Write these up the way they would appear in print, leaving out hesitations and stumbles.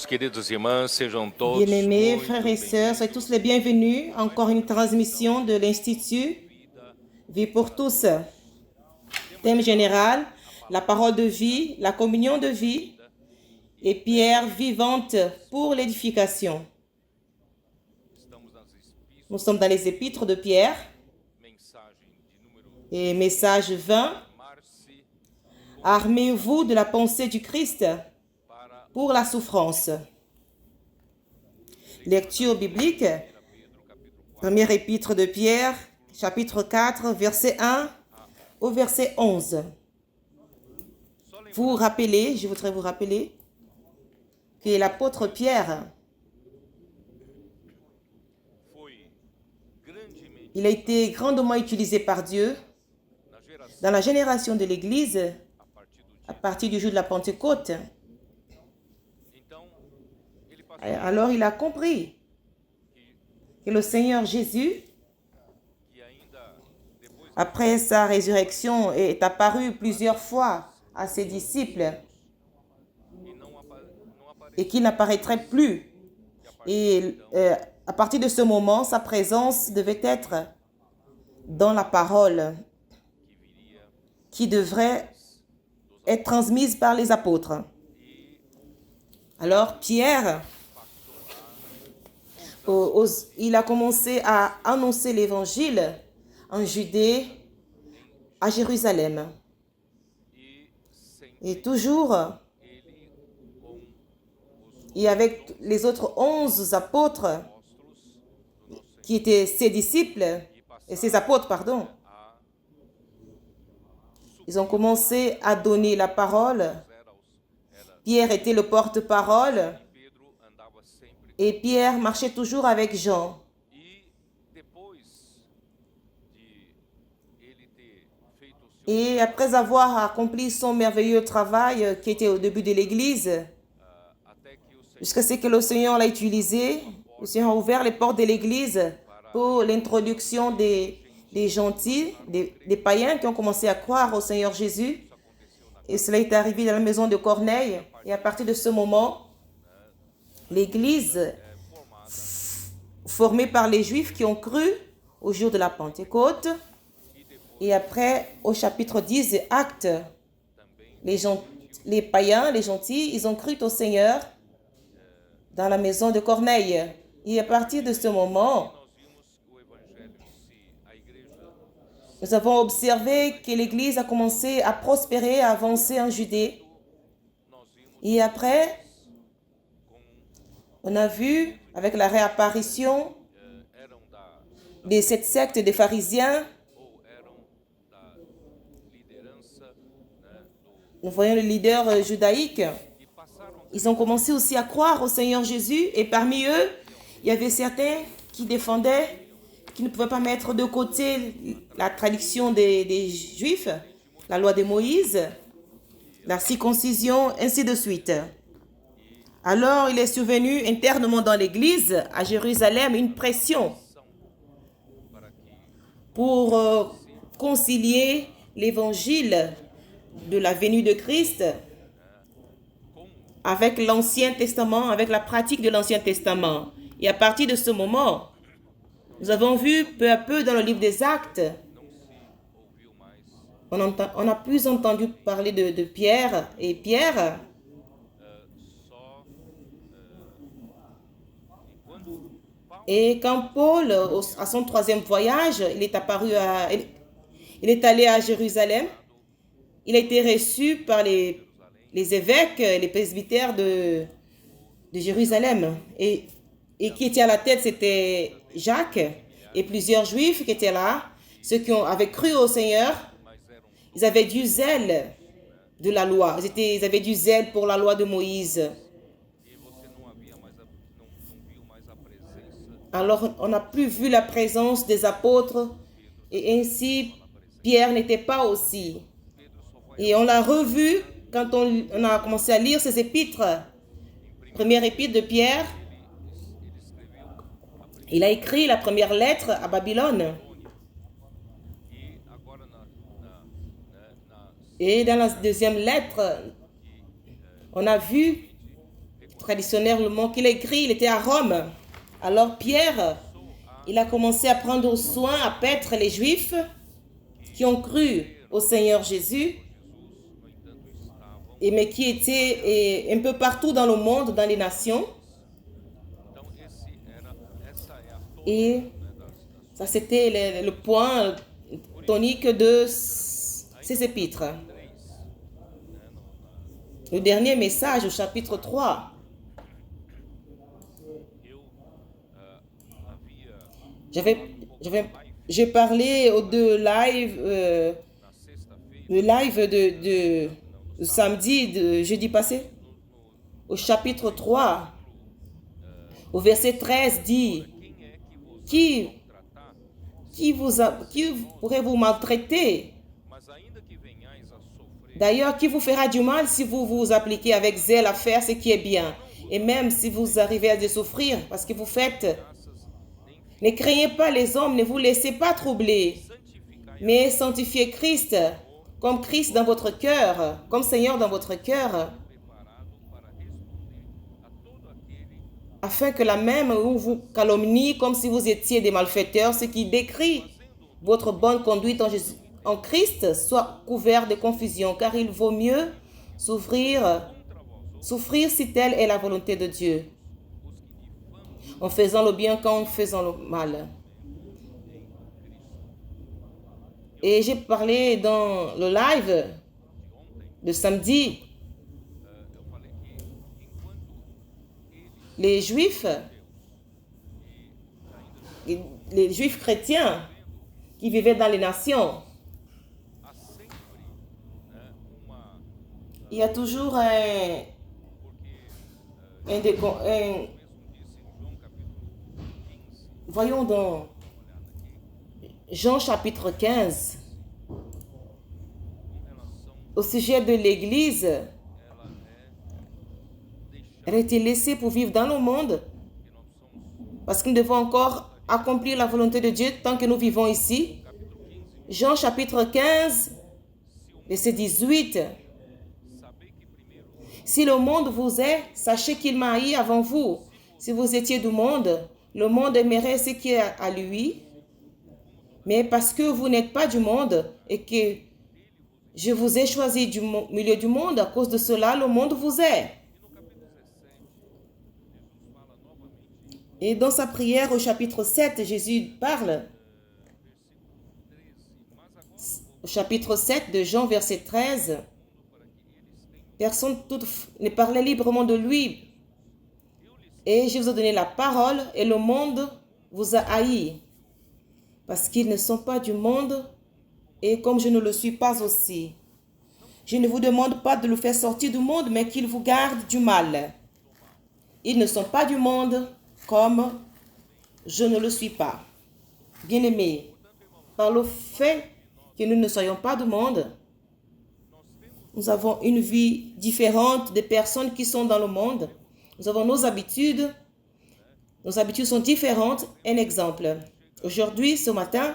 Queridos irmãs, sejam todos Bien-aimés frères et sœurs, soyez tous les bienvenus. Encore une transmission de l'Institut Vie pour tous. Thème général, la parole de vie, la communion de vie et pierre vivante pour l'édification. Nous sommes dans les épîtres de Pierre et message 20. Armez-vous de la pensée du Christ pour la souffrance. Lecture biblique, première épître de Pierre, chapitre 4, verset 1 au verset 11. Je voudrais vous rappeler que l'apôtre Pierre, il a été grandement utilisé par Dieu dans la génération de l'Église à partir du jour de la Pentecôte. Alors il a compris que le Seigneur Jésus, après sa résurrection, est apparu plusieurs fois à ses disciples et qu'il n'apparaîtrait plus. Et à partir de ce moment, sa présence devait être dans la parole qui devrait être transmise par les apôtres. Alors Pierre, il a commencé à annoncer l'évangile en Judée, à Jérusalem. Et toujours, et avec les autres 11 apôtres qui étaient ses disciples, et ses apôtres, pardon, ils ont commencé à donner la parole. Pierre était le porte-parole et Pierre marchait toujours avec Jean. Et après avoir accompli son merveilleux travail qui était au début de l'Église, jusqu'à ce que le Seigneur l'a utilisé, le Seigneur a ouvert les portes de l'Église pour l'introduction des gentils, des païens qui ont commencé à croire au Seigneur Jésus. Et cela est arrivé dans la maison de Corneille. Et à partir de ce moment, l'Église, formée par les Juifs qui ont cru au jour de la Pentecôte, et après, au chapitre 10 des Actes, les païens, les gentils, ils ont cru au Seigneur dans la maison de Corneille. Et à partir de ce moment, nous avons observé que l'Église a commencé à prospérer, à avancer en Judée. Et après, on a vu, avec la réapparition de cette secte des pharisiens, nous voyons le leader judaïque. Ils ont commencé aussi à croire au Seigneur Jésus. Et parmi eux, il y avait certains qui défendaient, qui ne pouvaient pas mettre de côté la tradition des Juifs, la loi de Moïse, la circoncision, ainsi de suite. Alors, il est survenu internement dans l'Église, à Jérusalem, une pression pour concilier l'évangile de la venue de Christ avec l'Ancien Testament, avec la pratique de l'Ancien Testament. Et à partir de ce moment, nous avons vu peu à peu dans le livre des Actes, on a plus entendu parler de Pierre. Et Pierre, et quand Paul, à son 3e voyage, il est allé à Jérusalem, il a été reçu par les évêques, les presbytères de Jérusalem. Et qui était à la tête, c'était Jacques et plusieurs Juifs qui étaient là. Ceux qui avaient cru au Seigneur, ils avaient du zèle de la loi. Ils avaient du zèle pour la loi de Moïse. Alors, on n'a plus vu la présence des apôtres. Et ainsi, Pierre n'était pas aussi. Et on l'a revu quand on a commencé à lire ses épîtres. Première épître de Pierre, il a écrit la première lettre à Babylone. Et dans la deuxième lettre, on a vu traditionnellement qu'il a écrit, il était à Rome. Alors Pierre, il a commencé à prendre soin, à paître les Juifs qui ont cru au Seigneur Jésus, mais qui étaient un peu partout dans le monde, dans les nations. Et ça, c'était le point tonique de ces épîtres. Le dernier message au chapitre 3. J'ai parlé aux deux lives, le live de samedi, de jeudi passé, au chapitre 3, au verset 13 dit, qui pourrait vous maltraiter? D'ailleurs, qui vous fera du mal si vous vous appliquez avec zèle à faire ce qui est bien? Et même si vous arrivez à souffrir parce que vous faites, ne craignez pas les hommes, ne vous laissez pas troubler, mais sanctifiez Christ comme Christ dans votre cœur, comme Seigneur dans votre cœur, afin que la même où vous calomnie comme si vous étiez des malfaiteurs, ce qui décrit votre bonne conduite en Christ soit couvert de confusion, car il vaut mieux souffrir si telle est la volonté de Dieu, en faisant le bien qu'en faisant le mal. Et j'ai parlé dans le live de samedi, les Juifs chrétiens qui vivaient dans les nations, il y a toujours voyons dans Jean chapitre 15, au sujet de l'Église, elle a été laissée pour vivre dans le monde, parce que nous devons encore accomplir la volonté de Dieu tant que nous vivons ici. Jean chapitre 15, verset 18. Si le monde vous est, sachez qu'il m'a haï avant vous. Si vous étiez du monde, le monde aimerait ce qui est à lui. Mais parce que vous n'êtes pas du monde et que je vous ai choisi du milieu du monde, à cause de cela, le monde vous est. Et dans sa prière au chapitre 7, Jésus parle. Au chapitre 7 de Jean, verset 13. Personne ne parlait librement de lui. Et je vous ai donné la parole et le monde vous a haï. Parce qu'ils ne sont pas du monde et comme je ne le suis pas aussi. Je ne vous demande pas de le faire sortir du monde, mais qu'il vous garde du mal. Ils ne sont pas du monde comme je ne le suis pas. Bien-aimés, par le fait que nous ne soyons pas du monde, nous avons une vie différente des personnes qui sont dans le monde. Nous avons nos habitudes. Nos habitudes sont différentes. Un exemple. Aujourd'hui, ce matin,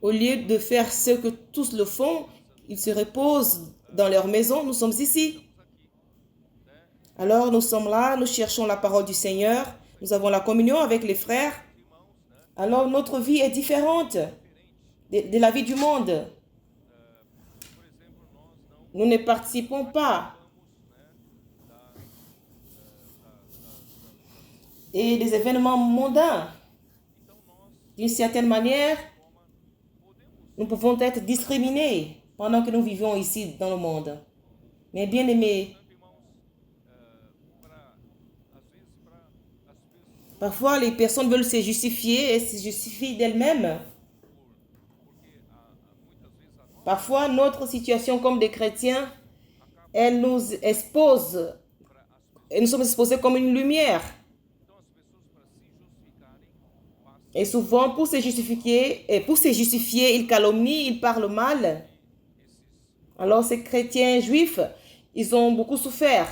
au lieu de faire ce que tous le font, ils se reposent dans leur maison. Nous sommes ici. Alors, nous sommes là, nous cherchons la parole du Seigneur. Nous avons la communion avec les frères. Alors, notre vie est différente de la vie du monde. Nous ne participons pas et des événements mondains. D'une certaine manière, nous pouvons être discriminés pendant que nous vivons ici dans le monde. Mais bien aimés, parfois les personnes veulent se justifier et se justifient d'elles-mêmes. Parfois, notre situation comme des chrétiens, elle nous expose, et nous sommes exposés comme une lumière. Et souvent, pour se justifier, ils calomnient, ils parlent mal. Alors, ces chrétiens juifs, ils ont beaucoup souffert.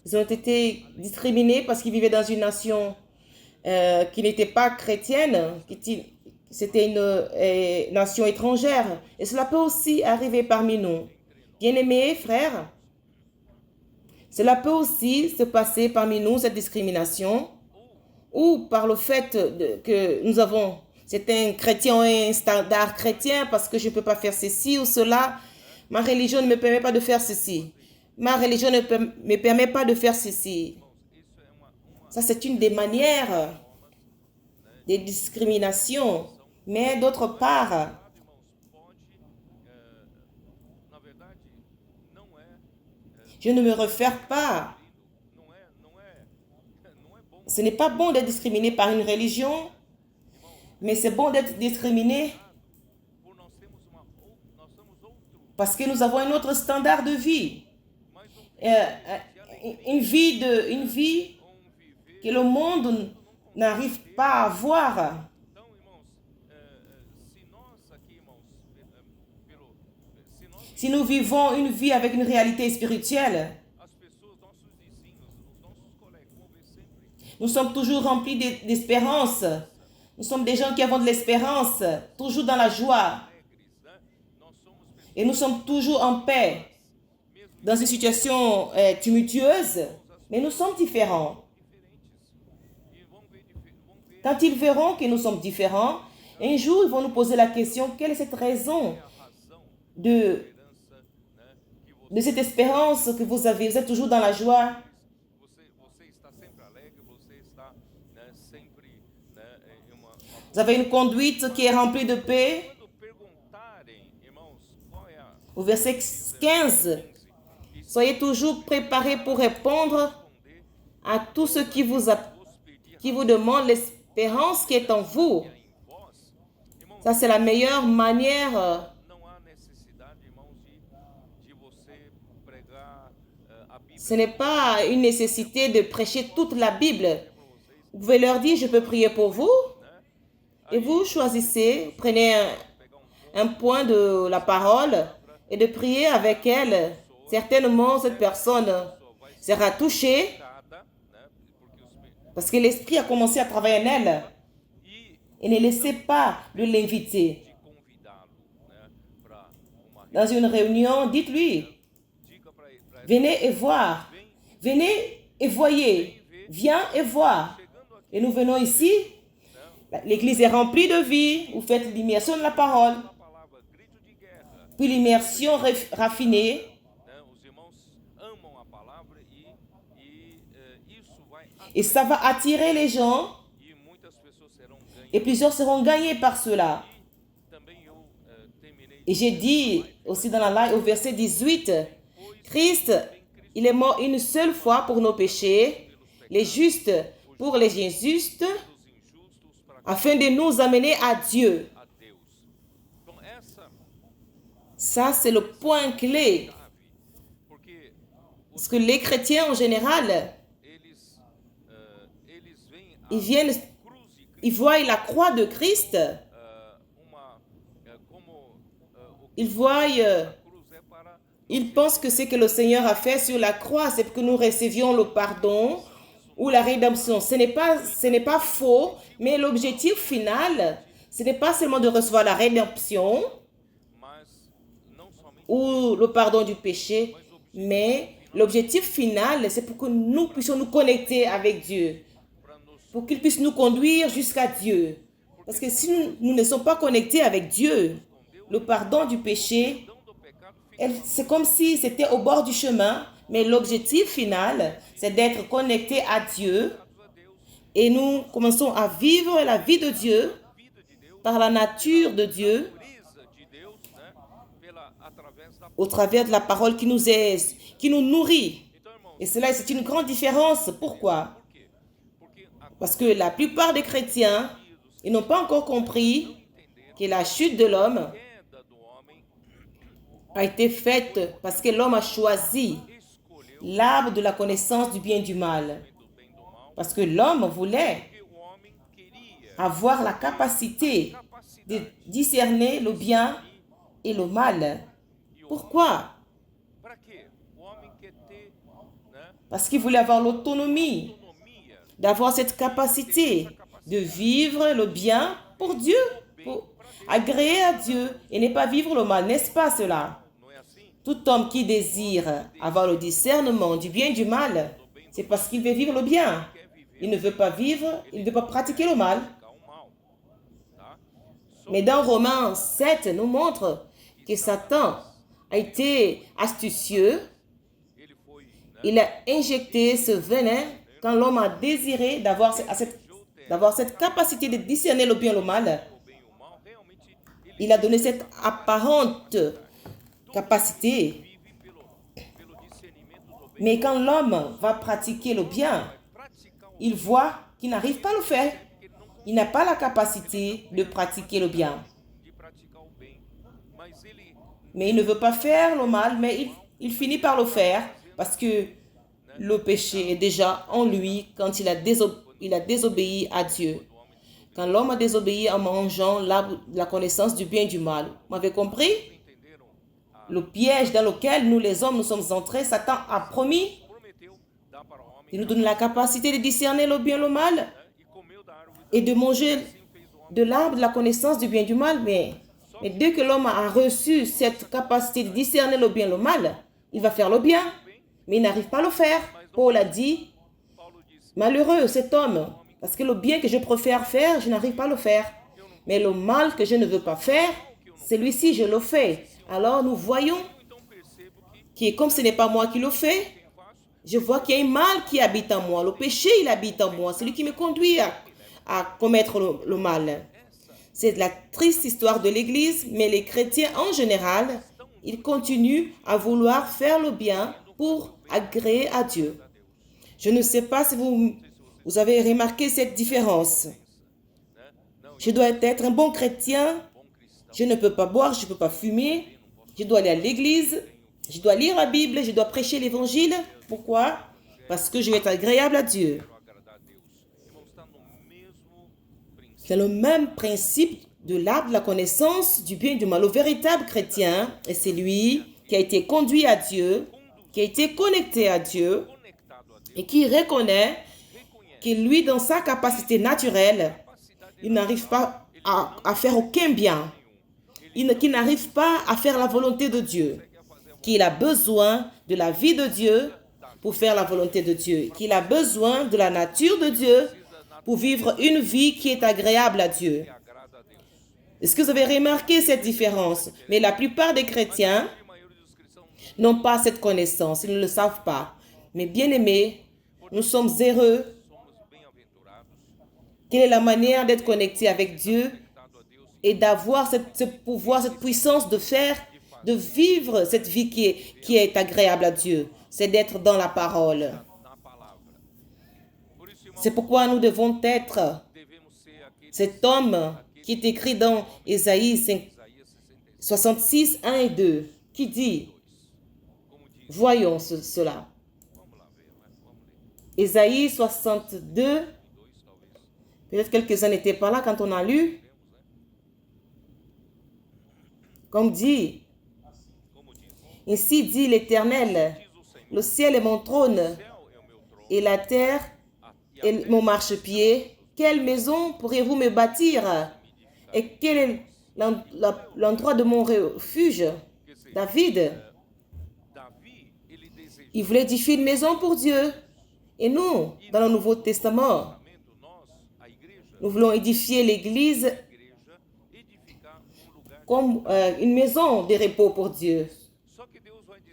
Ils ont été discriminés parce qu'ils vivaient dans une nation qui n'était pas chrétienne, c'était une nation étrangère. Et cela peut aussi arriver parmi nous. Bien-aimés frères, cela peut aussi se passer parmi nous, cette discrimination, ou par le fait que nous avons, c'est un chrétien, un standard chrétien, parce que je ne peux pas faire ceci ou cela. Ma religion ne me permet pas de faire ceci. Ma religion ne me permet pas de faire ceci. Ça, c'est une des manières de discrimination. Mais d'autre part, je ne me réfère pas. Ce n'est pas bon d'être discriminé par une religion, mais c'est bon d'être discriminé parce que nous avons un autre standard de vie. Une vie que le monde n'arrive pas à avoir. Si nous vivons une vie avec une réalité spirituelle, nous sommes toujours remplis d'espérance. Nous sommes des gens qui avons de l'espérance, toujours dans la joie. Et nous sommes toujours en paix. Dans une situation tumultueuse, mais nous sommes différents. Quand ils verront que nous sommes différents, un jour, ils vont nous poser la question, quelle est cette raison de cette espérance que vous avez? Vous êtes toujours dans la joie? Vous avez une conduite qui est remplie de paix? Au verset 15, soyez toujours préparés pour répondre à tous ceux qui vous demandent l'espérance qui est en vous. Ça, c'est la meilleure manière. Ce n'est pas une nécessité de prêcher toute la Bible. Vous pouvez leur dire, je peux prier pour vous. Et vous choisissez, prenez un point de la parole et de prier avec elle. Certainement, cette personne sera touchée parce que l'Esprit a commencé à travailler en elle. Et ne laissez pas de l'inviter. Dans une réunion, dites-lui, venez et voir. Venez et voyez. Viens et voir. Et nous venons ici. L'église est remplie de vie. Vous faites l'immersion de la parole. Puis l'immersion raffinée. Et ça va attirer les gens. Et plusieurs seront gagnés par cela. Et j'ai dit aussi dans la live au verset 18, Christ, il est mort une seule fois pour nos péchés, les justes pour les injustes, afin de nous amener à Dieu. Ça, c'est le point clé. Parce que les chrétiens en général, ils voient la croix de Christ. Ils pensent que ce que le Seigneur a fait sur la croix, c'est pour que nous recevions le pardon ou la rédemption. Ce n'est pas faux, mais l'objectif final, ce n'est pas seulement de recevoir la rédemption ou le pardon du péché, mais l'objectif final, c'est pour que nous puissions nous connecter avec Dieu, pour qu'il puisse nous conduire jusqu'à Dieu. Parce que si nous ne sommes pas connectés avec Dieu, le pardon du péché, c'est comme si c'était au bord du chemin, mais l'objectif final, c'est d'être connecté à Dieu. Et nous commençons à vivre la vie de Dieu par la nature de Dieu, au travers de la parole qui nous nourrit. Et cela, c'est une grande différence. Pourquoi? Parce que la plupart des chrétiens, ils n'ont pas encore compris que la chute de l'homme a été faite parce que l'homme a choisi l'arbre de la connaissance du bien et du mal. Parce que l'homme voulait avoir la capacité de discerner le bien et le mal. Pourquoi? Parce qu'il voulait avoir l'autonomie, d'avoir cette capacité de vivre le bien pour Dieu, pour agréer à Dieu et ne pas vivre le mal. N'est-ce pas cela? Tout homme qui désire avoir le discernement du bien et du mal, c'est parce qu'il veut vivre le bien. Il ne veut pas vivre, il ne veut pas pratiquer le mal. Mais dans Romains 7, nous montre que Satan a été astucieux. Il a injecté ce venin quand l'homme a désiré d'avoir cette capacité de discerner le bien et le mal. Il a donné cette apparente capacité. Mais quand l'homme va pratiquer le bien, il voit qu'il n'arrive pas à le faire. Il n'a pas la capacité de pratiquer le bien. Mais il ne veut pas faire le mal, mais il finit par le faire parce que le péché est déjà en lui quand il a désobéi à Dieu. Quand l'homme a désobéi en mangeant l'arbre de la connaissance du bien et du mal. Vous m'avez compris? Le piège dans lequel nous les hommes nous sommes entrés, Satan a promis de nous donner la capacité de discerner le bien et le mal et de manger de l'arbre de la connaissance du bien et du mal. Mais dès que l'homme a reçu cette capacité de discerner le bien et le mal, il va faire le bien, mais il n'arrive pas à le faire. Paul a dit, malheureux cet homme, parce que le bien que je préfère faire, je n'arrive pas à le faire. Mais le mal que je ne veux pas faire, celui-ci, je le fais. Alors nous voyons que comme ce n'est pas moi qui le fais, je vois qu'il y a un mal qui habite en moi. Le péché, il habite en moi. C'est lui qui me conduit à commettre le mal. C'est la triste histoire de l'Église, mais les chrétiens en général, ils continuent à vouloir faire le bien pour agréer à Dieu. Je ne sais pas si vous avez remarqué cette différence. Je dois être un bon chrétien. Je ne peux pas boire, je ne peux pas fumer. Je dois aller à l'église. Je dois lire la Bible. Je dois prêcher l'évangile. Pourquoi? Parce que je vais être agréable à Dieu. C'est le même principe de l'arbre de la connaissance du bien et du mal. Le véritable chrétien est celui qui a été conduit à Dieu, qui a été connecté à Dieu et qui reconnaît que lui, dans sa capacité naturelle, il n'arrive pas à faire aucun bien. Qu'il n'arrive pas à faire la volonté de Dieu. Qu'il a besoin de la vie de Dieu pour faire la volonté de Dieu. Qu'il a besoin de la nature de Dieu pour vivre une vie qui est agréable à Dieu. Est-ce que vous avez remarqué cette différence? Mais la plupart des chrétiens n'ont pas cette connaissance. Ils ne le savent pas. Mais bien aimés, nous sommes heureux. Quelle est la manière d'être connecté avec Dieu et d'avoir ce pouvoir, cette puissance de vivre cette vie qui est agréable à Dieu? C'est d'être dans la parole. C'est pourquoi nous devons être cet homme qui est écrit dans Ésaïe 66, 1 et 2, qui dit, voyons cela. Ésaïe 62, peut-être quelques-uns n'étaient pas là quand on a lu. Comme dit, ainsi dit l'Éternel, le ciel est mon trône et la terre est mon marchepied. Quelle maison pourriez-vous me bâtir? Et quel est l'endroit de mon refuge? David, il voulait édifier une maison pour Dieu. Et nous, dans le Nouveau Testament, nous voulons édifier l'Église comme une maison de repos pour Dieu.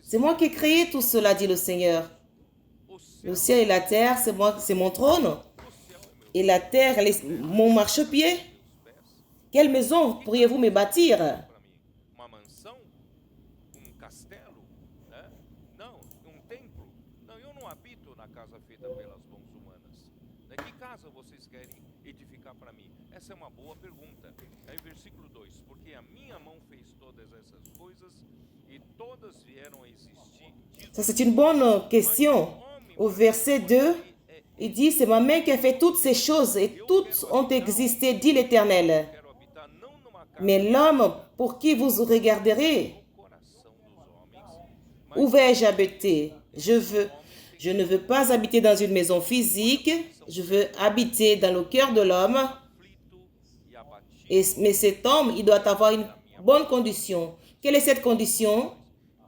C'est moi qui ai créé tout cela, dit le Seigneur. Le ciel et la terre, c'est mon trône. Et la terre, elle est mon marchepied. Quelle maison pourriez-vous me bâtir? Ça, c'est une bonne question. Au verset 2, Il dit, c'est ma main qui a fait toutes ces choses et toutes ont existé, dit l'Éternel. quero habitar não numa casa Mais l'homme pour qui vous regarderez, no coração dos homens, où vais-je habiter? Je ne veux pas habiter dans une maison physique, je veux habiter dans le cœur de l'homme. aflito e abatido. Mais cet homme, il doit avoir une bonne condition. Quelle est cette condition?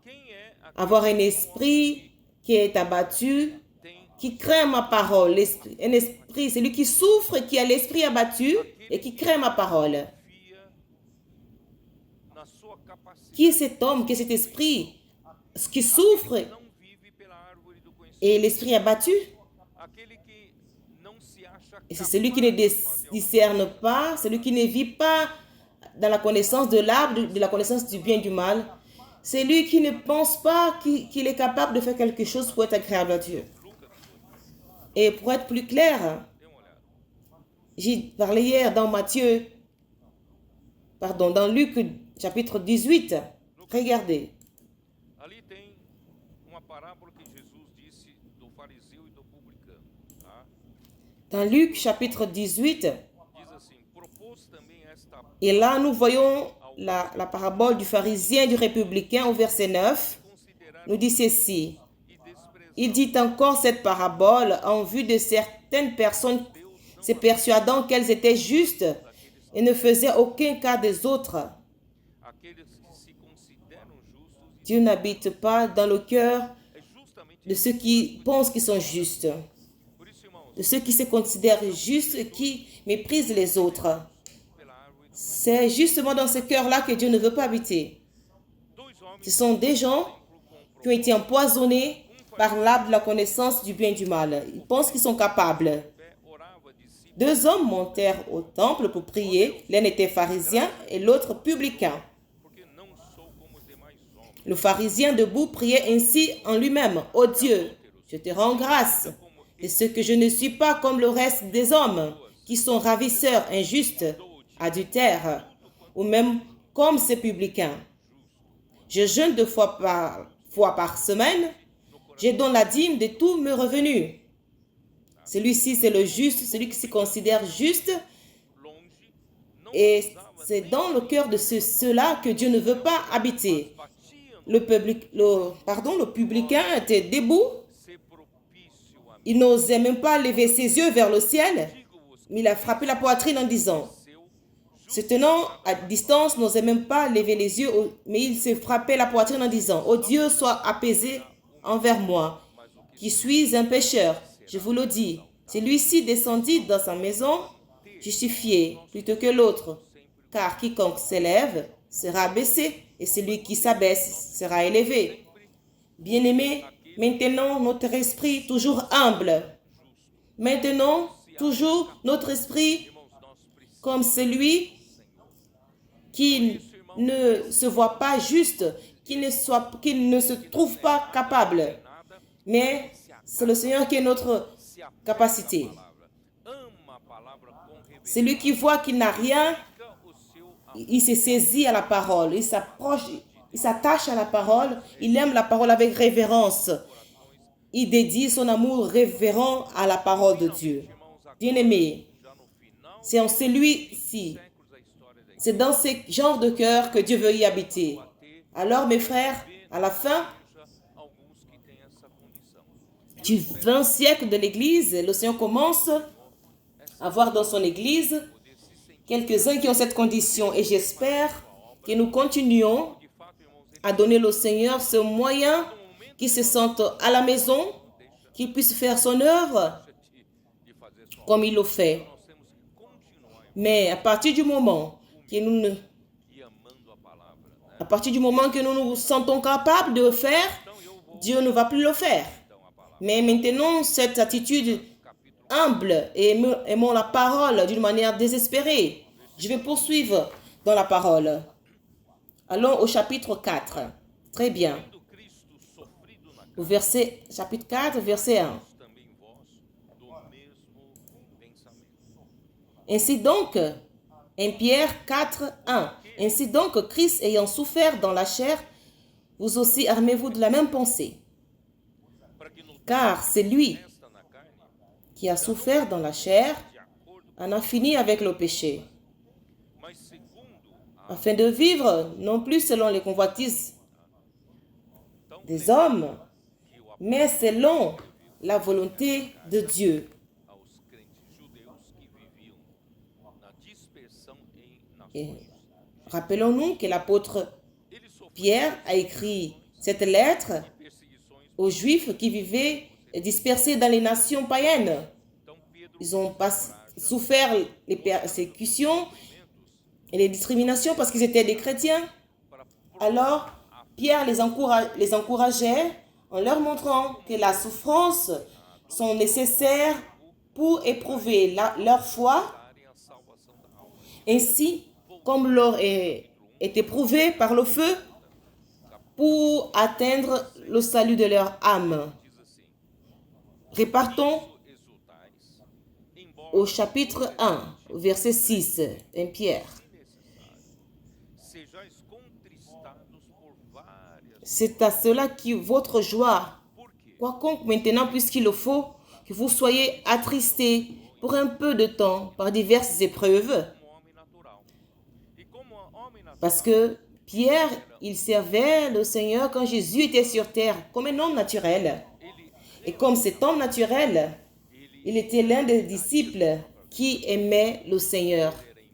Quem é aquele Avoir un esprit qui est abattu, que tem qui craint ma parole. Un esprit, celui qui souffre, qui a l'esprit abattu et qui craint ma parole. confia na sua capacidade, Qui est cet homme, qui est cet esprit qui souffre não vive pela árvore do conhecimento, et l'esprit abattu? aquele que não se acha Et c'est celui qui ne discerne pas, celui qui ne vit pas dans la connaissance de l'arbre, de la connaissance du bien et du mal. C'est lui qui ne pense pas qu'il est capable de faire quelque chose pour être agréable à Dieu. Et pour être plus clair, dê uma olhada. j'ai parlé hier dans dans Luc chapitre 18. Regardez. Ali tem uma parábola que Jesus disse do fariseu e do publicano, tá? Dans Luc chapitre 18, Diz assim: propôs também esta et là nous voyons la parabole du pharisien et du républicain au verset 9. considerar Nous dit ceci. e desprezar Il dit encore cette parabole en vue de certaines personnes se persuadant qu'elles étaient justes et ne faisaient aucun cas des autres. aqueles que se consideram justos, Dieu n'habite pas dans le cœur é justamente de ceux qui pensent qu'ils sont justes, por isso, irmãos, de ceux qui se considèrent justes et qui méprisent les autres. pela árvore do C'est justement dans ce cœur-là que Dieu ne veut pas habiter. dois homens Ce sont des gens qui ont été empoisonnés par l'arbre de la connaissance du bien et du mal. Ils pensent qu'ils sont capables. pé orava de si, Deux hommes montèrent au temple pour prier. L'un était pharisien et l'autre publicain. porque não sou como os demais homens. Le pharisien debout priait ainsi en lui-même. Ô Dieu, je te rends grâce de ce que je ne suis pas comme le reste des hommes qui sont ravisseurs, injustes, adultères, ou même comme ces publicains. Je jeûne 2 fois par semaine. Je donne la dîme de tous mes revenus. Celui-ci, c'est le juste, celui qui se considère juste. Longe, não Et ousava c'est nem dans le cœur de ceux-là que Dieu ne veut pas habiter. batiam Le publicain était debout. ser propício a mim. Il n'osait même pas lever ses yeux vers le ciel. Digo-vos Mais il a frappé la poitrine en disant, seu se tenant à distance, n'osait même pas lever les yeux, mais il s'est frappé la poitrine en disant, ô Dieu, sois apaisé envers moi, qui suis un pécheur. Je vous le dis, celui-ci descendit dans sa maison justifié plutôt que l'autre, car quiconque s'élève sera abaissé, et celui qui s'abaisse sera élevé. Bien-aimés, maintenant notre esprit toujours humble. Maintenant, toujours notre esprit comme celui qui ne se voit pas juste, qui ne se trouve pas capable. Mais c'est le Seigneur qui est notre capacité. ama a palavra com reverência, C'est lui qui voit qu'il n'a rien, o seu il se saisit à la parole, il s'approche, il s'attache à la parole, il aime la parole avec révérence. Il dédie son amour révérent à la parole de Dieu. Bien-aimé, já no final c'est en celui-ci, séculos a história da igreja. c'est dans ce genre de cœur que Dieu veut y habiter. Alors, mes frères, à la fin Alguns que têm essa condição. du 20 siècle de l'Église, le Seigneur commence à voir dans son Église quelques-uns qui ont cette condition. Et j'espère que nous continuons De fato, irmãos, à donner au Seigneur ce moyen qu'il se sente à la maison, qu'il puisse faire son œuvre de fazer sua comme il le fait. nós temos que continuar Mais à partir du moment que nous ne- e amando a palavra, né? à partir du moment que nous nous sentons capables de le faire, Então eu vou Dieu ne va plus le faire. então a palavra. Mais maintenant, cette attitude humble et aimons la parole d'une manière désespérée. Je vais poursuivre dans la parole. Allons au chapitre 4. Très bien. Do Cristo sofrido na Au verset, chapitre 4, verset 1. também vós do mesmo pensamento. Ainsi donc, 1 Pierre 4, 1. Ainsi donc, Christ ayant souffert dans la chair, vous aussi armez-vous de la même pensée. Para que no Car c'est lui testa na carne, qui a souffert dans la chair, de acordo en a fini avec le péché, mas segundo a afin de vivre non plus selon les convoitises tão des hommes, que o mais selon la volonté de Dieu. aos crentes judeus que viviam na dispersão em Et nações. rappelons-nous que l'apôtre Ele sofreu Pierre a écrit cette lettre perseguições. aux Juifs qui vivaient dispersés dans les nations païennes. Então Pedro Ils ont souffert les persécutions et les discriminations parce qu'ils étaient des chrétiens. para Alors, Pierre les encourageait en leur montrant que la souffrance sont nécessaires pour éprouver leur foi. darem a salvação da alma. Ainsi, comme l'or est éprouvé par le feu, pour atteindre le salut de leur âme. Diz assim: Repartons exultais, embora au chapitre 1, verset 6, 1 Pierre. sejais contristados por várias. C'est à cela que votre joie, Por quê? quoiqu'on maintenant, puisqu'il le faut, que vous soyez attristés pour un peu de temps par diverses épreuves, Como homem natural. E como homem natural, parce que Pierre, il servait le Seigneur quand Jésus était sur terre, comme un homme naturel. ele Et comme cet homme naturel, il était l'un des disciples qui aimait le Seigneur. ele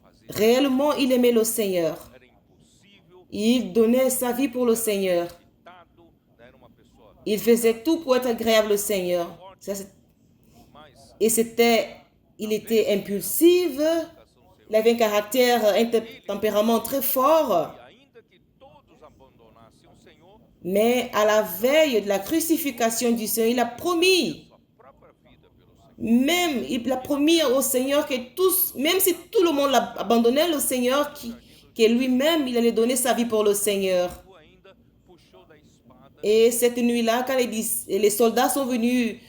fazia, Réellement, il aimait le Seigneur. era impossível, Il donnait sa vie pour le Seigneur. ditado, era uma pessoa, Il faisait tout pour être agréable au Seigneur. mas Et il était impulsif. Il avait un caractère, un tempérament très fort. e ainda que todos abandonassem o Senhor, Mais à la veille de la crucifixion du Seigneur, il a promis, sua própria vida pelo Senhor. même il a promis au Seigneur que tous, même si tout le monde l'a abandonné, le Seigneur, que lui-même, il allait donner sa vie pour le Seigneur. Ainda puxou da espada Et cette nuit-là, quand les soldats sont venus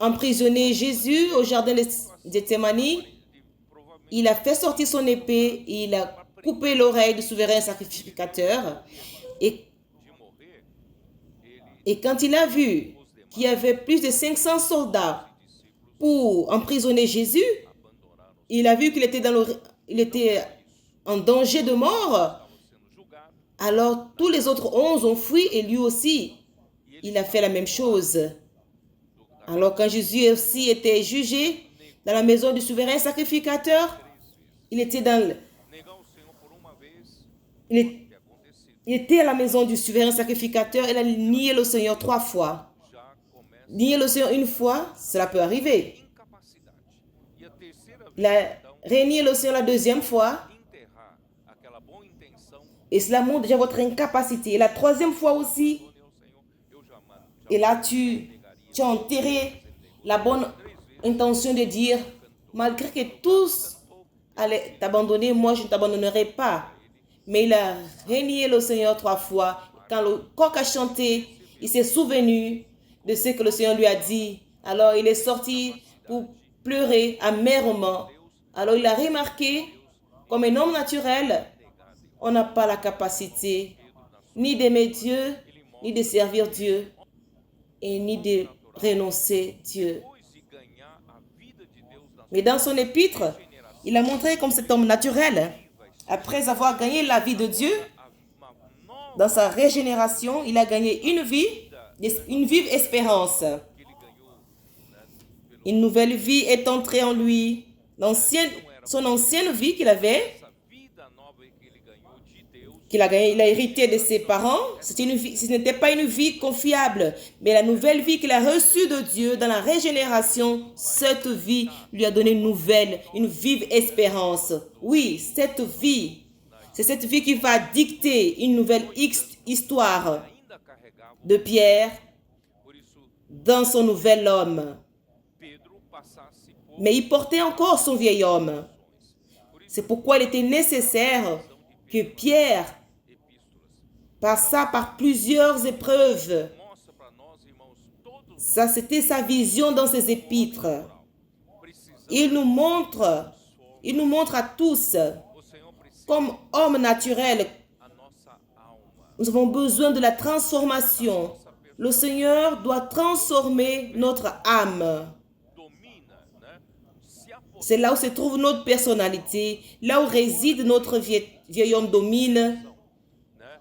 emprisonner Jésus au jardin de Gethsémani, de provavelmente il a fait sortir son épée, il a coupé l'oreille du souverain sacrificateur. Et, de morrer, ele et quand il a vu qu'il y avait plus de 500 soldats pour emprisonner Jésus, abandonaram, il a vu qu'il était, il était en danger de mort. estava sendo julgado, Alors tous les autres 11 ont fui et lui aussi, il a fait la même chose. Alors quand Jésus aussi était jugé dans la maison du souverain sacrificateur, il était negar o Senhor por uma vez, il est- que acontecido, il était à la maison du souverain sacrificateur, il a nié le Seigneur 3 fois. já começa Nier le Seigneur une fois, cela peut arriver. incapacidade. E a terceira vez, Il a então, renié le Seigneur la deuxième fois, enterrar aquela boa intenção, et cela montre déjà votre incapacité. Et la troisième fois aussi, ao Senhor, eu jamais et là tu as enterré la bonne intention de dire, malgré que tous allaient t'abandonner, moi je ne t'abandonnerai pas. Mais il a renié le Seigneur 3 fois. Quand le coq a chanté, il s'est souvenu de ce que le Seigneur lui a dit. Alors il est sorti pour pleurer amèrement. Alors il a remarqué, comme un homme naturel, on n'a pas la capacité ni d'aimer Dieu, ni de servir Dieu, et ni de renoncer Dieu. depois de ganhar a vida de Deus na Mais dans son épître, il a montré comme cet homme naturel, après avoir gagné la vie de Dieu, uma nova dans sa régénération, il a gagné une vive espérance. que ele ganhou, né, pelo Une nouvelle vie est entrée en lui. Son ancienne vie qu'il avait, essa vida nova que ele ganhou de Deus, qu'il a gagné, il a hérité de ses parents, ce n'était pas une vie confiable, mais la nouvelle vie qu'il a reçue de Dieu dans la régénération, cette vie lui a donné une vive espérance. Oui, cette vie, c'est cette vie qui va dicter une nouvelle histoire ainda carregava. de Pierre Por isso, dans son nouvel homme. Pedro passasse por Mais il portait encore son vieil homme. Por isso, C'est pourquoi il était nécessaire que Pierre epístolas passa par plusieurs épreuves. mostra para nós, irmãos, todos Ça, c'était sa vision dans ses épîtres. precisamos. Il nous montre à tous, O Senhor precisa comme homme naturel, a nossa alma, nous avons besoin de la transformation nossa le Seigneur doit transformer notre âme. domina, né? Se apodera, C'est là où se trouve notre personnalité, là où réside notre vieil homme domine,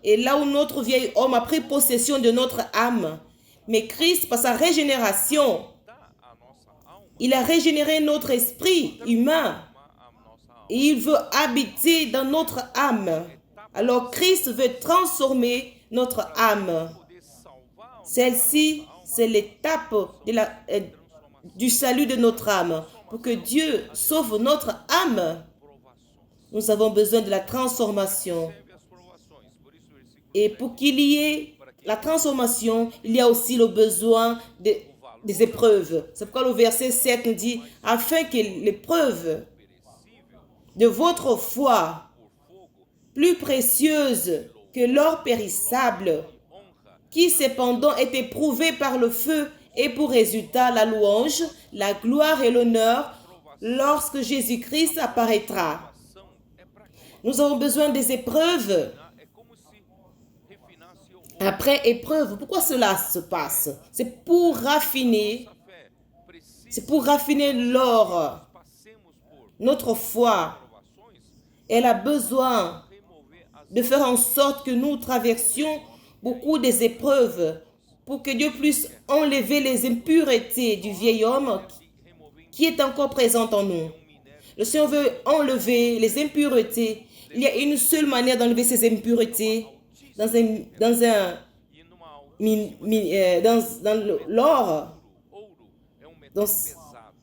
et là où notre vieil homme a pris possession de notre âme. Mais Christ, par sa régénération, dá a nossa alma, il a régénéré notre esprit humain a nossa alma. et il veut habiter dans notre âme. Alors Christ veut transformer notre âme. Poder salvar Celle-ci, c'est l'étape du salut de notre âme. Pour que Dieu sauve notre âme, provações. nous avons besoin de la transformation. Serve as provações. Por isso o versículo Et pour qu'il y ait la transformation, il y a aussi le besoin des épreuves. C'est pourquoi le verset 7 nous dit, afin que l'épreuve perecível de votre foi, por fogo, plus précieuse que l'or périssable, honra, qui cependant est éprouvé par le feu, et pour résultat la louange, la gloire et l'honneur lorsque Jésus-Christ apparaîtra. ação é para quê? Nous avons besoin des épreuves. É como se refinasse o Après épreuve, pourquoi cela se passe? C'est pour raffiner, nossa fé. Precisa c'est pour raffiner l'or. passemos por Notre foi, provações, elle a besoin remover as de faire en sorte que nous traversions beaucoup des épreuves pour que Dieu puisse enlever les impuretés du vieil homme remover qui est encore présente en nous. Le Seigneur veut enlever les impuretés. Il y a une seule manière d'enlever ces impuretés dans e numa l'or. ouro é um metal Dans- pesado.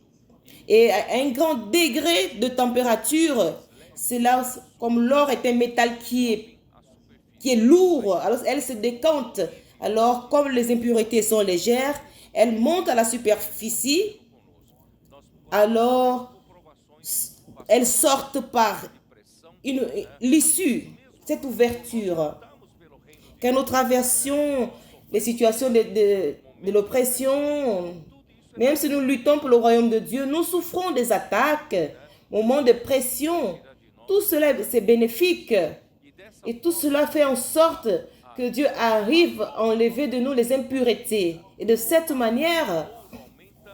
Et à un grand degré de température, c'est là comme l'or est un métal qui est lourd, alors elle se décante. Alors comme les impuretés sont légères, elles montent à la superficie, alors elles sortent par l'issue, cette ouverture. Quand nous traversions les situations de l'oppression, même si nous luttons pour le royaume de Dieu, nous souffrons des attaques, moments de pression. Tout cela, c'est bénéfique. Et tout cela fait en sorte que Dieu arrive à enlever de nous les impuretés. Et de cette manière, Aumenta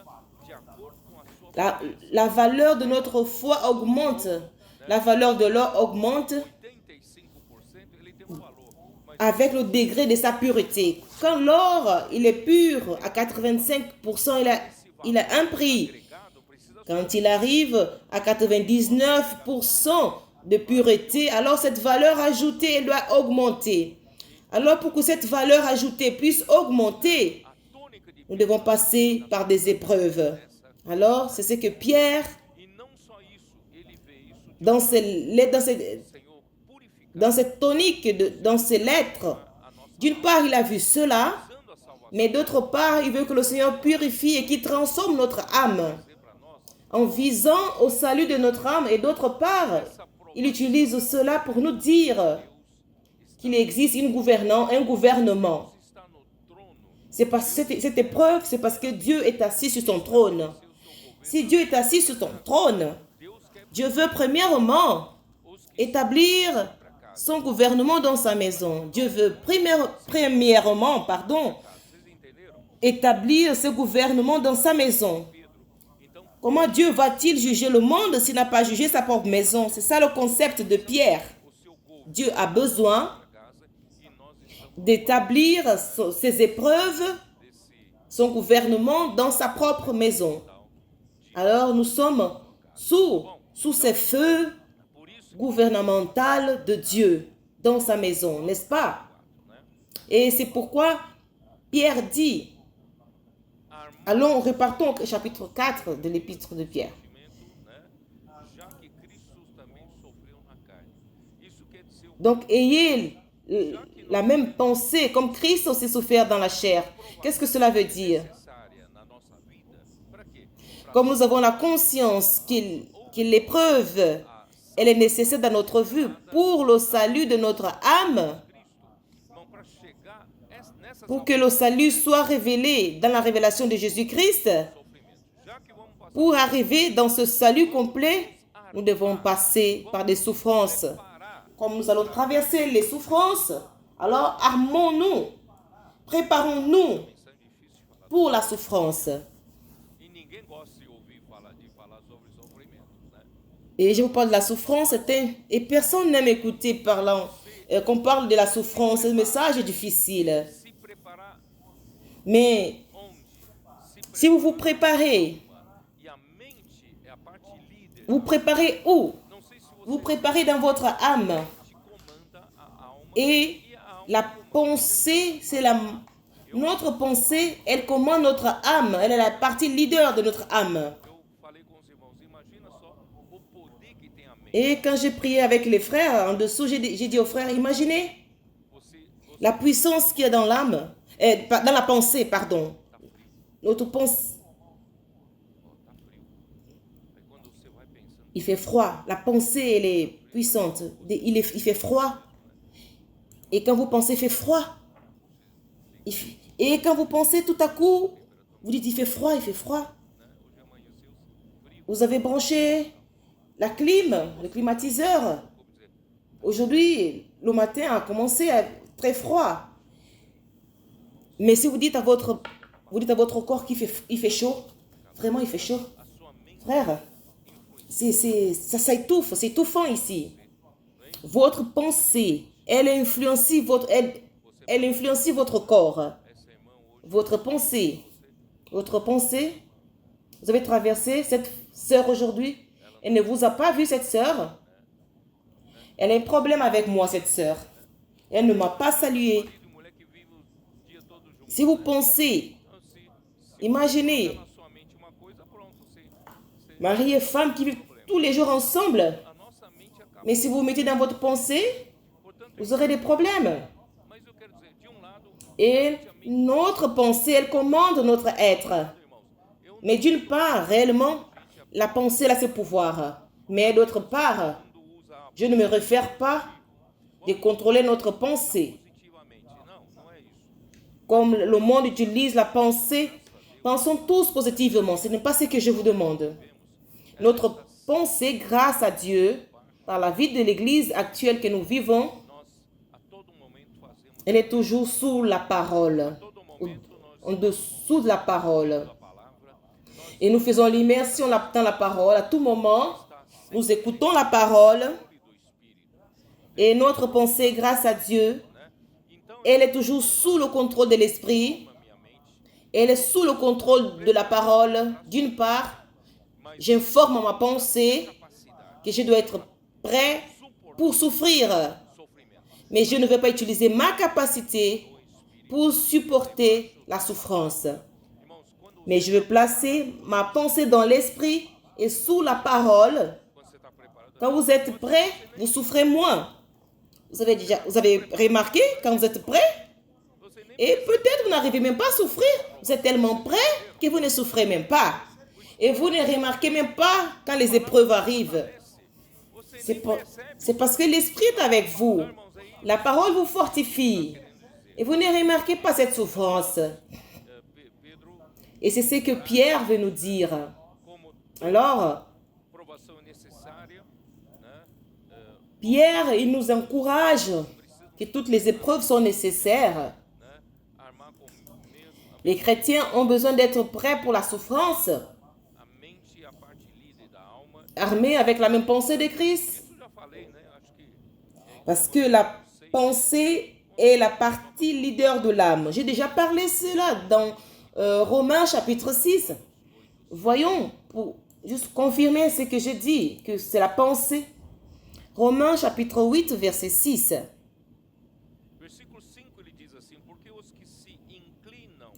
de acordo com a sua la valeur de notre foi augmente. La valeur de l'or augmente 85%, ele tem valor, mas avec le degré de sa pureté. Quand l'or, il est pur à 85%, il a un prix. agregado precisa Quand il arrive à 99% de pureté, alors cette valeur ajoutée elle doit augmenter. Alors pour que cette valeur ajoutée puisse augmenter, a tônica de nous devons passer par des épreuves. Alors c'est ce que Pierre, e não só isso, ele vê isso de dans Senhor purificar dans cette tonique, dans ses lettres, a nossa d'une part il a vu cela, usando a salvação mais d'autre part il veut que le Seigneur purifie et qu'il transforme notre âme para nós. en visant au salut de notre âme, et d'autre part il utilise cela pour nous dire qu'il existe un gouvernement. Está no trono, C'est parce cette épreuve, c'est parce que Dieu est assis sur son trône. Si Dieu est assis sur son trône, Deus quer Dieu veut premièrement os que établir son gouvernement dans sa maison. Dieu veut premièrement, vocês entenderam? établir ce gouvernement dans sa maison. Pedro. Então, Comment Dieu va-t-il juger le monde s'il n'a pas jugé sa propre maison? C'est ça le concept de Pierre. o seu governo Dieu a besoin na casa e nós estamos d'établir ses épreuves, desse son gouvernement dans sa propre maison. Alors nous sommes sous ces feux por isso gouvernementaux de Dieu dans sa maison, n'est-ce pas? Et c'est pourquoi Pierre dit, allons, repartons au chapitre 4 de l'épître de Pierre. né? Já que Cristo também sofreu na carne. Isso quer dizer o Donc ayez la même pensée comme Christ aussi souffert dans la chair. Qu'est-ce que cela veut dire? necessária na nossa vida. Para quê? Comme nous avons la conscience que l'épreuve, elle est nécessaire dans notre vie pour le salut de notre âme, Não para chegar nessa pour que le salut soit révélé dans la révélation de Jésus-Christ. sofrimento. Já que vamos passar Pour arriver dans ce salut complet, nous devons passer par des souffrances. parar Comme nous allons traverser les souffrances, alors armons-nous préparons-nous missão é difícil de falar. pour la souffrance. E ninguém gosta de ouvir falar sobre sofrimento, né? Et je vous parle de la souffrance, et personne n'aime écouter qu'on parle de la souffrance. Ce message est difficile. Se preparar Mais onde? Se si vous vous préparez, e a mente é a parte líder. vous préparez où? Não sei se você Vous préparez dans votre âme. te comanda a alma Et e a alma. la pensée, notre pensée, elle commande notre âme. Elle est la partie leader de notre âme. Eu falei com os irmãos, imagina só o poder que tem a mente. Et quand j'ai prié avec les frères, en dessous, j'ai dit aux frères, imaginez la puissance qu'il y a dans l'âme, dans la pensée, pardon. Tá frio, Notre pensée, tá frio. Aí quando você vai pensando, il fait froid. La pensée, elle est puissante. Il fait froid. Et quand vous pensez, il fait froid. Et quand vous pensez tout à coup, vous dites, il fait froid, il fait froid. né? Hoje amanheceu frio, Vous avez branché la clim, le climatiseur. como dizer, Aujourd'hui, le matin a commencé à être très froid. Mais si vous dites à votre corps qu'il fait chaud, vraiment il fait chaud. a sua mente Frère, ça étouffe, c'est étouffant ici. Votre pensée, elle influencie votre corps. essa irmã hoje, Votre pensée, vous avez traversé cette sœur aujourd'hui. Elle ne vous a pas vu, cette sœur. Elle a un problème avec moi, cette sœur. Elle ne m'a pas salué. marido e mulher que vivem o dia todo juntos. Si vous pensez, Então, se imaginez, na sua mente uma coisa, pronto, mari et femme qui vivent tous les jours ensemble. a nossa mente acaba. Mais si vous mettez dans votre pensée, Portanto, vous aurez des problèmes. mas eu quero dizer, de lado, Et notre pensée, elle commande notre être. irmãos, eu Mais d'une part, réellement, la pensée elle a ce pouvoir. Mais d'autre part, quando usa a je ne me réfère pas de contrôler notre pensée. positivamente. Não é isso. Comme le monde utilise la pensée, pensons tous positivement. Ce n'est pas ce que je vous demande. Notre pensée, grâce à Dieu, par la vie de l'Église actuelle que nous vivons, Nós, a todo momento, fazemos, elle est toujours sous la parole, a todo momento, nós, en dessous de la parole. a palavra, nós Et nous faisons l'immersion dans la parole. À tout moment, nous écoutons la parole do Espírito, et notre pensée, grâce à Dieu, né? Então, elle est toujours sous le contrôle de l'esprit. na minha mente, Elle est sous le contrôle de la parole. D'une part, j'informe ma pensée capacidade que je dois être prêt pour souffrir. de sofrimento. Mais je ne vais pas utiliser ma capacité pour supporter la souffrance. Irmãos, quando Mais je vais placer ma pensée dans l'esprit et sous la parole. você está preparado, Quand vous êtes prêt, vous souffrez moins. Vous avez remarqué quand vous êtes prêt? você nem Et peut-être vous n'arrivez même pas à souffrir. Vous êtes tellement prêt que vous ne souffrez même pas. Et vous ne remarquez même pas quand les épreuves arrivent. você nem C'est parce que l'esprit est avec vous. irmãos, aí, La parole vous fortifie. Et vous ne remarquez pas cette souffrance. Pedro, Et c'est ce que Pierre veut nous dire. como Alors, provação é necessária, né? Pierre, il nous encourage que toutes les épreuves sont nécessaires. Né? Armar com mesmo Les chrétiens ont besoin d'être prêts pour la souffrance, a mente e a parte líder da alma. armés avec la même pensée de Christ. Isso já falei, né? Acho que Parce que la pensée est la partie leader de l'âme. J'ai déjà parlé cela dans Romains chapitre 6. Voyons, pour juste confirmer ce que j'ai dit, que c'est la pensée. Romains chapitre 8, verset 6. versículo 5 ele diz assim: porque os que se inclinam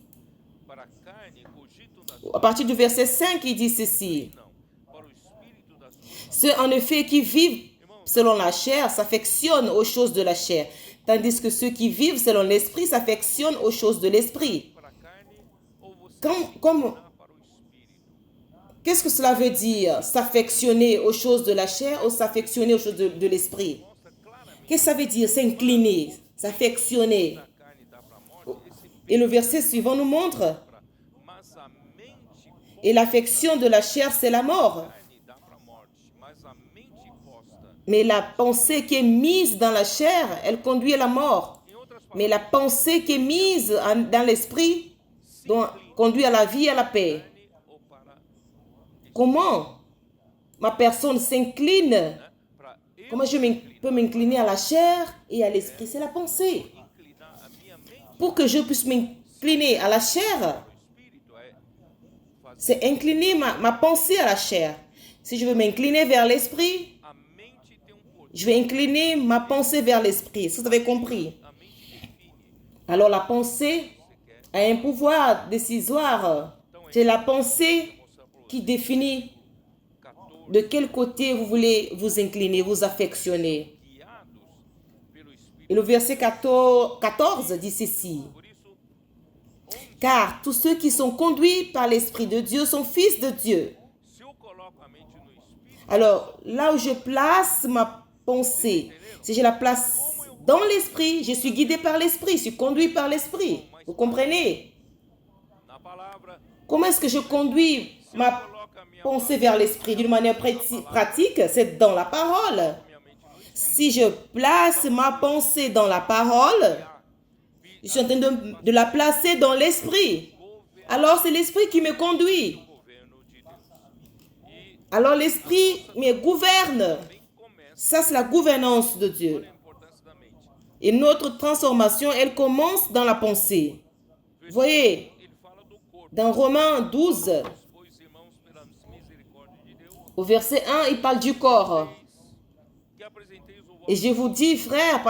para a carne cogitam das À partir du verset 5, il dit ceci. não, para o espírito das coisas. Ceux en effet qui vivent selon la chair s'affectionnent aux choses de la chair, tandis que ceux qui vivent selon l'esprit s'affectionnent aux choses de l'esprit. Para a carne ou você Comme, inclinar para o espírito. qu'est-ce que cela veut dire? S'affectionner aux choses de la chair ou s'affectionner aux choses de l'esprit? Mostra claramente Qu'est-ce que ça veut dire? S'incliner, s'affectionner. que a carne dá para a morte, esse Et le verset suivant nous montre, para, mas a mente et l'affection de la chair, c'est la mort. carne dá para a morte, mas a mente posta. Mais la pensée qui est mise dans la chair, elle conduit à la mort. Em outras Mais la pensée qui est mise dans l'esprit conduit à la vie et à la paix. ou para Comment ma personne s'incline? para eu Comment je peux m'incliner à la chair et à l'esprit? C'est la pensée. inclinar a minha mente Pour que je puisse m'incliner à la chair, no espírito é fazer c'est incliner ma pensée à la chair. Si je veux m'incliner vers l'esprit, a mente ter poder. je vais incliner ma pensée vers l'esprit. Est-ce que vous avez compris? A mente define Alors la pensée o que você quer. a un pouvoir décisoire. C'est la pensée qui définit 14 de quel côté vous voulez vous incliner, vous affectionner. guiados pelo espírito. Et le verset 14 dit ceci. Por isso, Car tous ceux qui sont conduits par l'Esprit de Dieu sont fils de Dieu. se eu coloco a mente no espírito, Alors, là où je place ma pensée, si je la place dans l'Esprit, je suis guidé par l'Esprit, je suis conduit par l'Esprit. Vous comprenez? na palavra, Comment est-ce que je conduis ma coloco a minha pensée vers l'Esprit d'une manière pratique? C'est dans la parole. mente no espírito, Si je place ma pensée dans la parole, je suis en train de la placer dans l'Esprit. Alors, c'est l'Esprit qui me conduit. governo de Deus. E Alors, l'Esprit me gouverne. também começa Ça, c'est la gouvernance de Dieu. a importância da mente. Et notre transformation, elle commence dans la pensée. Voyez, Ele fala do corpo. dans Romains 12, Pois, irmãos, pela misericórdia de Deus, au verset 1, il parle du corps. que apresenteis o Et vosso je vous dis, frère,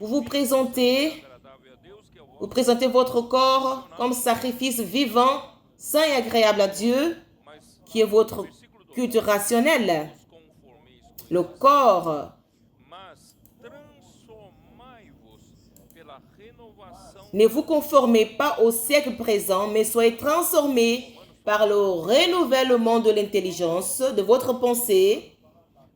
vous vous présentez, agradável a Deus, que é o vous vosso, présentez votre corps comme sacrifice vivant, saint et agréable à Dieu, mas qui est votre versículo 2, culte rationnel. conformeis com Le corps, mas transformai-vos pela renovação ne vous conformez pas au siècle présent, mais soyez transformés par le renouvellement de l'intelligence de votre pensée.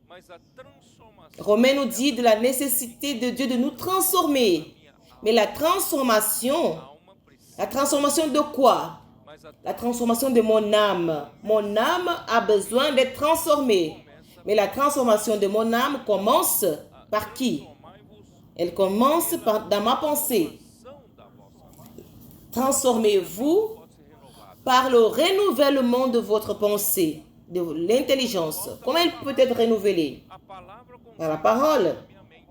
mas a transformação Romains nous dit de la nécessité de Dieu de nous transformer. Mais la transformation de quoi? mas a La transformation de mon âme. Mon âme a besoin d'être transformée. Mais la transformation de mon âme commence par qui? transformai-vos Elle commence dans ma pensée. da vossa mente. Transformez-vous Pode ser renovado. par le renouvellement de votre pensée, de l'intelligence. Comment elle peut être renouvelée? A palavra Par la parole. minha mente.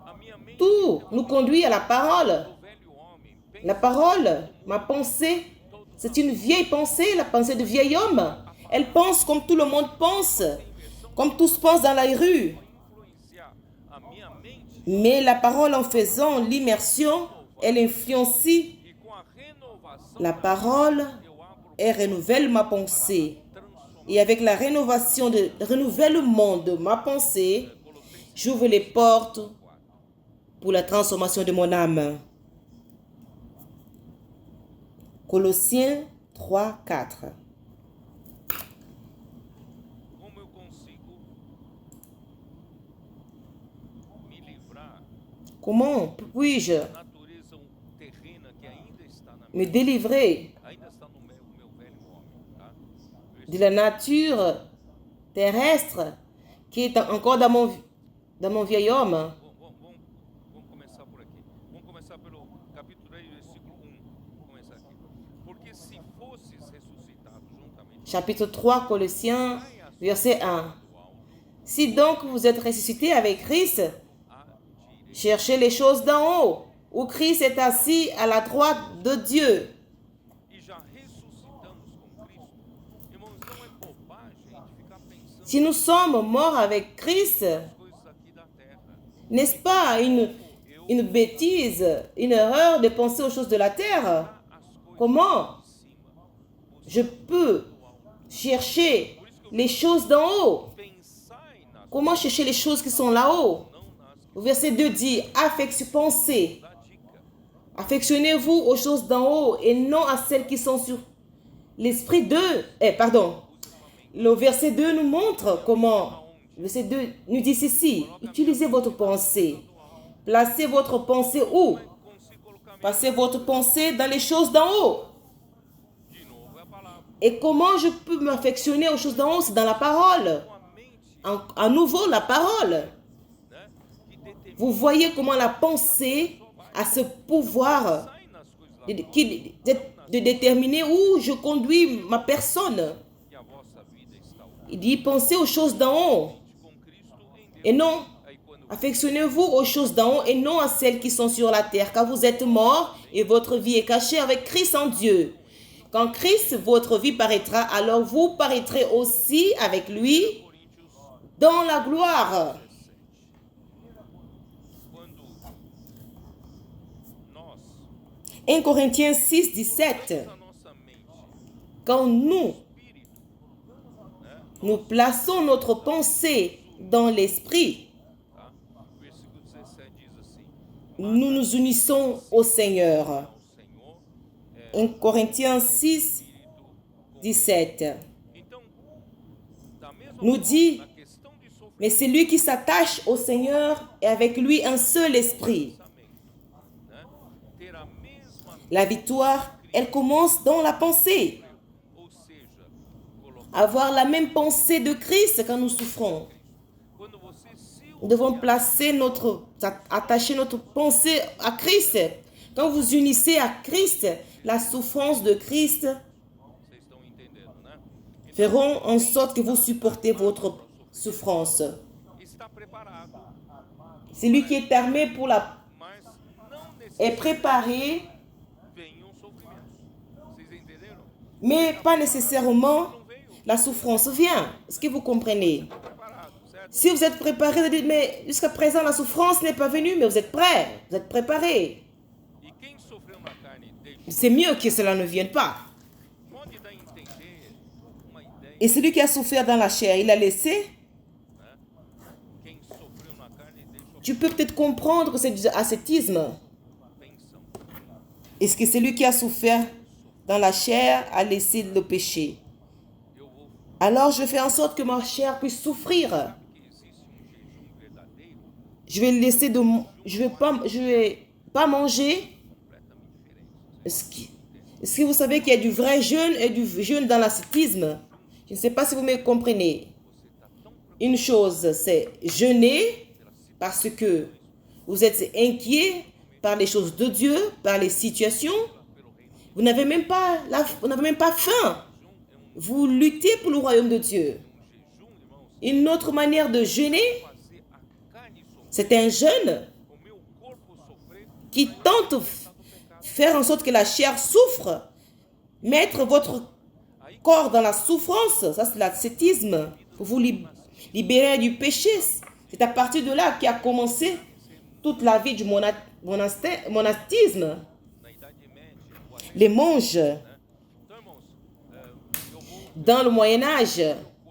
A minha mente Tout nous conduit à la parole. do velho homem pensa La parole, ma pensée, c'est une vieille pensée, la pensée de vieil homme. Elle pense comme tout le monde pense, comme tous pensent dans la rue. influenciar a minha mente Mais la parole, en faisant l'immersion, elle influencie e com a renovação la parole eu abro et renouvelle ma pensée. transformar. Et avec la rénovation le renouvellement de ma pensée, j'ouvre les portes pour la transformation de mon âme. Colossiens 3, 4. Como eu consigo me livrar Comment puis-je da natureza terrena que ainda está na me délivrer ainda está no meu velho homem, tá? de la nature terrestre qui est encore dans mon vieil homme? Vamos começar por aqui. Vamos começar pelo capítulo 3, versículo 1. Vamos começar aqui. Porque se fosses ressuscitados juntamente Chapitre 3, Colossiens, verset 1. do alto, Si donc vous êtes ressuscités avec Christ, à direita, cherchez les choses d'en haut, où Christ est assis à la droite de Dieu. e já ressuscitamos com Cristo, irmãos, não é bobagem de ficar pensando Si nous sommes morts avec Christ, nas coisas aqui da terra. n'est-ce pas une bêtise, une erreur de penser aux choses de la terre? As coisas Comment de cima, je peux chercher les choses d'en haut? pensai nas Comment chercher les choses qui sont là-haut? não nas Le verset 2 dit, pensez, da dica. affectionnez-vous aux choses d'en haut et non à celles qui sont sur l'esprit de... Le verset 2 nous montre comment... Le verset 2 nous dit ceci, utilisez votre pensée. Placez votre pensée où? Consigo colocar Placez votre pensée dans les choses d'en haut. de novo é a palavra. Et comment je peux m'affectionner aux choses d'en haut? C'est dans la parole. Com a mente, À nouveau, la parole. né, que determina Vous voyez comment la pensée a ce pouvoir Sai nas coisas lá de déterminer où je conduis ma personne. e a vossa vida está oculta. Il dit, pensez aux choses d'en haut Com Cristo em Deus. et non, Aí quando affectionnez-vous aux choses d'en haut et non à celles qui sont sur la terre, car vous êtes morts et votre vie est cachée avec Christ en Dieu. Quand Christ, votre vie paraîtra, alors vous paraîtrez aussi avec lui Coríntios dans la gloire. 17. Quando nós 1 Corinthiens 6, 17. a nossa mente, Quand nous espírito, nous plaçons notre pensée dans l'esprit, tá? Versículo 17 diz assim: nous nous unissons au Seigneur. o Senhor 1 Corinthiens 6, espírito. 17. Então, da mesma Nous dit, na questão de sofrimento, mais celui qui s'attache au Seigneur est avec lui un seul esprit. né? Ter a mesma La victoire, elle commence dans la pensée. ou seja, colocar Avoir la même pensée de Christ quand nous souffrons. quando você se Nous devons attacher notre pensée à Christ. Quand vous unissez à Christ, la souffrance de Christ vocês estão entendendo, né? feront en sorte que vous supportez votre souffrance. Está preparado, Celui qui est armé pour la mas não est necessariamente préparé, venham sofrimentos. Vocês entenderam? mais pas nécessairement Não veio la souffrance vient. Est-ce que vous comprenez? preparado, certo? Si vous êtes préparé, vous dites, mais jusqu'à présent la souffrance n'est pas venue, mais vous êtes prêt, vous êtes préparé. E quem sofreu na carne deixa. C'est mieux que cela ne vienne pas. Pode dar a entender uma ideia, Et celui qui a souffert dans la chair, il a laissé. né? Quem sofreu na carne deixa Tu peux peut-être comprendre que c'est du ascétisme. pensão. Est-ce que celui qui a souffert dans la chair a laissé le péché? Eu vou Alors je fais en sorte que ma chair puisse souffrir. que existe jejum verdadeiro Je vais laisser je vais pas manger. completamente diferente. Est-ce que vous savez qu'il y a du vrai jeûne et du jeûne dans l'ascétisme? Je ne sais pas si vous me comprenez. Você está tão Une chose, c'est jeûner parce que vous êtes inquiet par les choses de Dieu, par les situations. pelo reino. Vous n'avez même pas faim. Vous luttez pour le royaume de Dieu. Um jejum, irmãos, Une autre manière de jeûner, fazer a carne sofrer, c'est un jeûne o meu corpo sofrer qui tente do pecado. faire en sorte que la chair souffre. Mettre votre corps dans la souffrance, ça c'est l'ascétisme. Pour vous libérer du péché. C'est à partir de là qu'a commencé toute la vie du monastisme. Na Idade Média, Les monges, então, irmãos, eu vou dans le Moyen-Âge,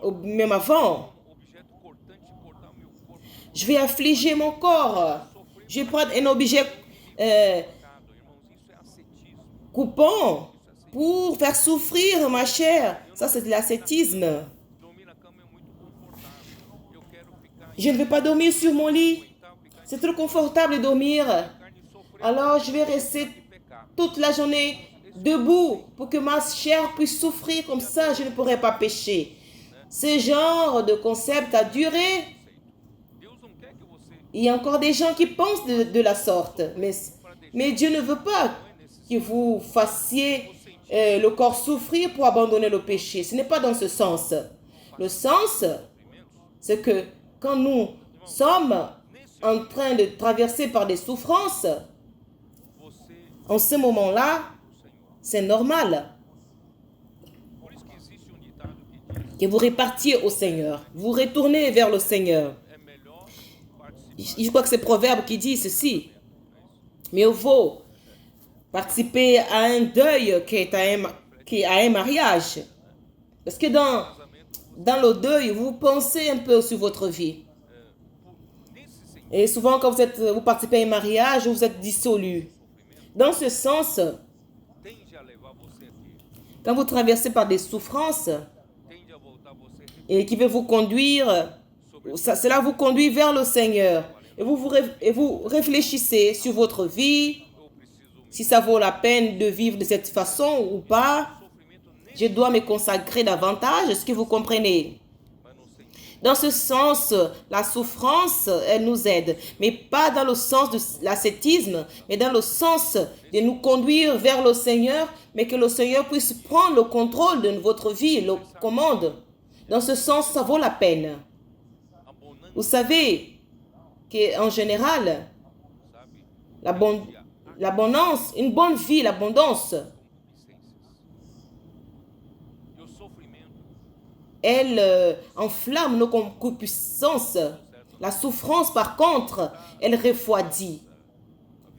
ou même avant, um objeto cortante cortar meu corpo je vais affliger mon corps. Je vais prendre un objet pecado, irmãos, isso é ascetismo. coupant pour faire souffrir ma chair. Ça, c'est de l'ascétisme. Dormir na cama é muito confortável. Eu quero ficar Je ne vais pas dormir sur mon lit. aguentar, ficar C'est trop confortable de dormir. carne sofrer Alors, je vais rester pecar. toute la journée debout pour que ma chair puisse souffrir. Comme ça, je ne pourrai pas pécher. Ce genre de concept a duré. Deus não quer que você Il y a encore des gens qui pensent de la sorte. Mais Dieu ne veut pas que vous fassiez le corps souffrir pour abandonner le péché. Ce n'est pas dans ce sens. Le sens, c'est que quand nous sommes en train de traverser par des souffrances, você en ce moment-là, o Senhor. c'est normal Por isso que existe ditado que diz: que vous répartiez au Seigneur. Vous retournez vers le Seigneur. é melhor participar. Je crois que c'est Proverbe qui dit ceci. Mieux vaut participer à un deuil qu'à un mariage. Parce que dans le deuil, vous pensez un peu sur votre vie. Nesse sentido, Et souvent, quand vous participez à un mariage, vous êtes dissolu. Dans ce sens, tende a levar você aqui, quand vous traversez par des souffrances tende a voltar você et qui veut vous conduire, cela vous conduit vers le Seigneur. Et vous réfléchissez sur votre vie, eu preciso si ça vaut la peine de vivre de cette façon ou pas. sofrimento nem Je dois me consacrer davantage. Est-ce que vous comprenez? mas no sentido Dans ce sens, la souffrance, elle nous aide, mais pas dans le sens de l'ascétisme, mais dans le sens de nous conduire vers le Seigneur, mais que le Seigneur puisse prendre le contrôle de votre vie, le commande. Dans ce sens, ça vaut la peine. Vous savez qu'en général, l'abondance, une bonne vie, l'abondance, elle enflamme nos concupiscences. La souffrance, par contre, elle refroidit.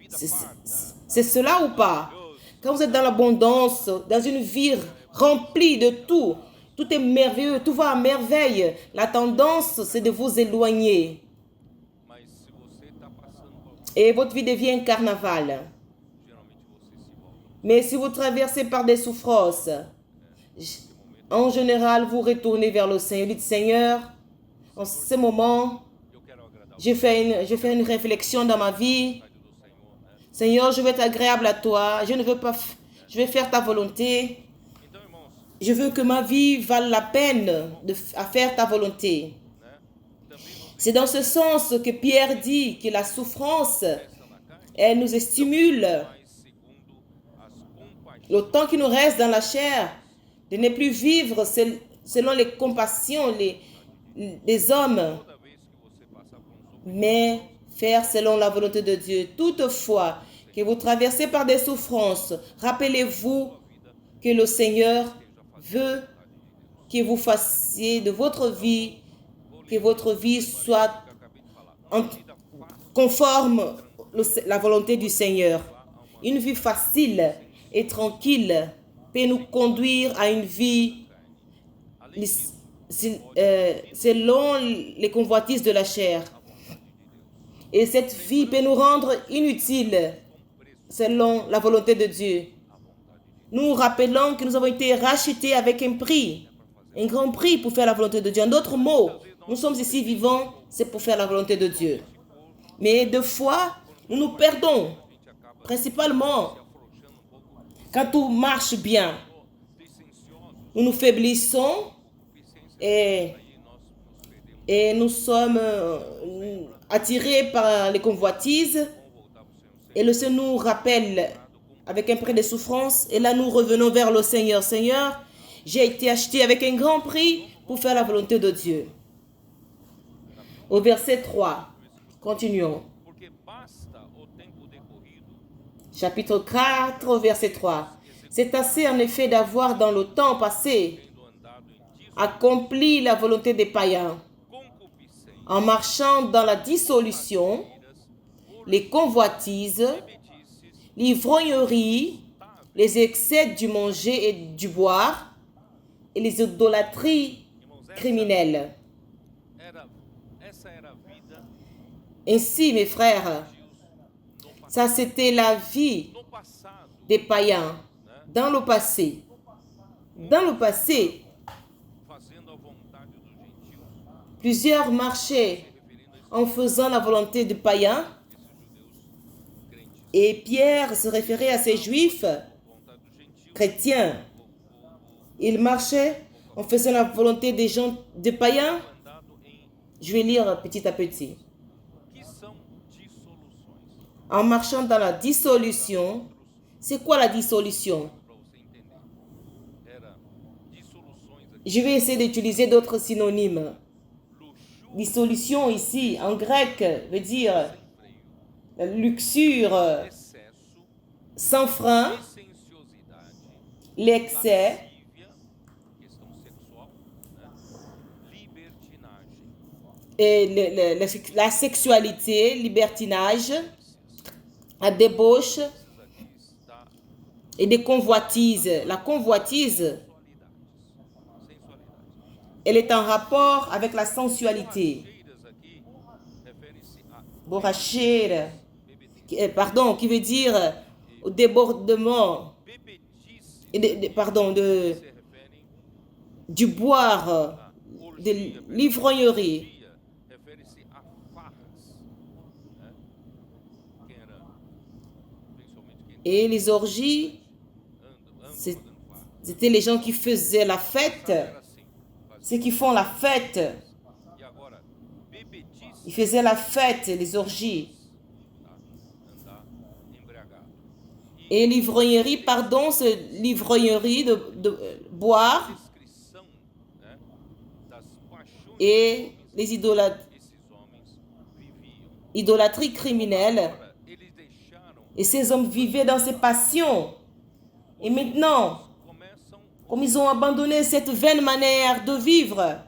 C'est cela ou pas? Quand vous êtes dans l'abondance, dans une vie remplie de tout, tout est merveilleux, tout va à merveille. La tendance, c'est de vous éloigner. Et votre vie devient un carnaval. Mais si vous traversez par des souffrances, en général, vous retournez vers le Seigneur. Dites, Seigneur, en ce moment, je fais une réflexion dans ma vie. Seigneur, je veux être agréable à toi. Je vais faire ta volonté. Je veux que ma vie vale la peine à faire ta volonté. C'est dans ce sens que Pierre dit que la souffrance, elle nous stimule. Le temps qui nous reste dans la chair, de ne plus vivre selon les compassions des hommes, mais faire selon la volonté de Dieu. Toutefois, que vous traversez par des souffrances, rappelez-vous que le Seigneur veut que vous fassiez de votre vie, que votre vie soit conforme à la volonté du Seigneur. Une vie facile et tranquille peut nous conduire à une vie selon les convoitises de la chair. Et cette vie peut nous rendre inutiles selon la volonté de Dieu. Nous rappelons que nous avons été rachetés avec un prix, un grand prix pour faire la volonté de Dieu. En d'autres mots, nous sommes ici vivants, c'est pour faire la volonté de Dieu. Mais des fois, nous nous perdons, principalement quand tout marche bien. Nous nous faiblissons et nous sommes attirés par les convoitises. Et le Seigneur nous rappelle avec un prix de souffrance. Et là, nous revenons vers le Seigneur. Seigneur, j'ai été acheté avec un grand prix pour faire la volonté de Dieu. Au verset 3, continuons. Chapitre 4, verset 3. C'est assez en effet d'avoir dans le temps passé accompli la volonté des païens, en marchant dans la dissolution, les convoitises, l'ivrognerie, les excès du manger et du boire, et les idolâtries criminelles. Ainsi, mes frères, ça c'était la vie des païens dans le passé. Dans le passé, plusieurs marchaient en faisant la volonté des païens. Et Pierre se référait à ces juifs chrétiens. Il marchait en faisant la volonté des gens, des païens. Je vais lire petit à petit. En marchant dans la dissolution. C'est quoi la dissolution? Je vais essayer d'utiliser d'autres synonymes. Dissolution ici, en grec, veut dire luxure, sans frein, l'excès, et la sexualité, libertinage, la débauche et des convoitises. La convoitise, elle est en rapport avec la sensualité. Borrachera, qui veut dire au débordement, du boire, de l'ivrognerie. Et les orgies, c'était les gens qui faisaient la fête, ceux qui font la fête bebedice, Ils faisaient la fête, les orgies. tá? Andar embriagado. Et l'ivrognerie, pardon, c'est l'ivrognerie de boire Descrição, né, das paixões et les esses homens viviam. idolâtries criminelles. Agora, eles deixaram, Et ces hommes vivaient dans ces passions. Et maintenant, começam comme ils ont abandonné cette vaine manière de vivre,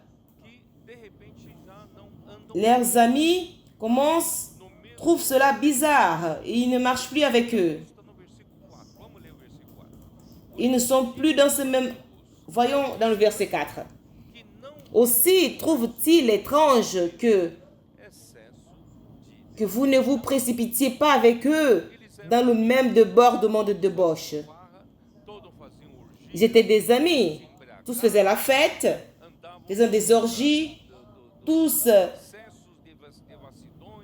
que de repente já não andam leurs amis commencent, no mesmo. trouvent cela bizarre et ils ne marchent plus avec eux. Está no versículo 4. Vamos ler o versículo 4. Ils ne sont plus dans ce même... Voyons dans le verset 4. Que não Aussi trouve-t-il étrange excesso que vous ne vous précipitiez pas avec eux dans le même débordement de débauche. de farra, todos faziam orgia, Ils étaient des amis. Tous faisaient la fête, andavam faisaient des orgies, tous excessos, devassidões,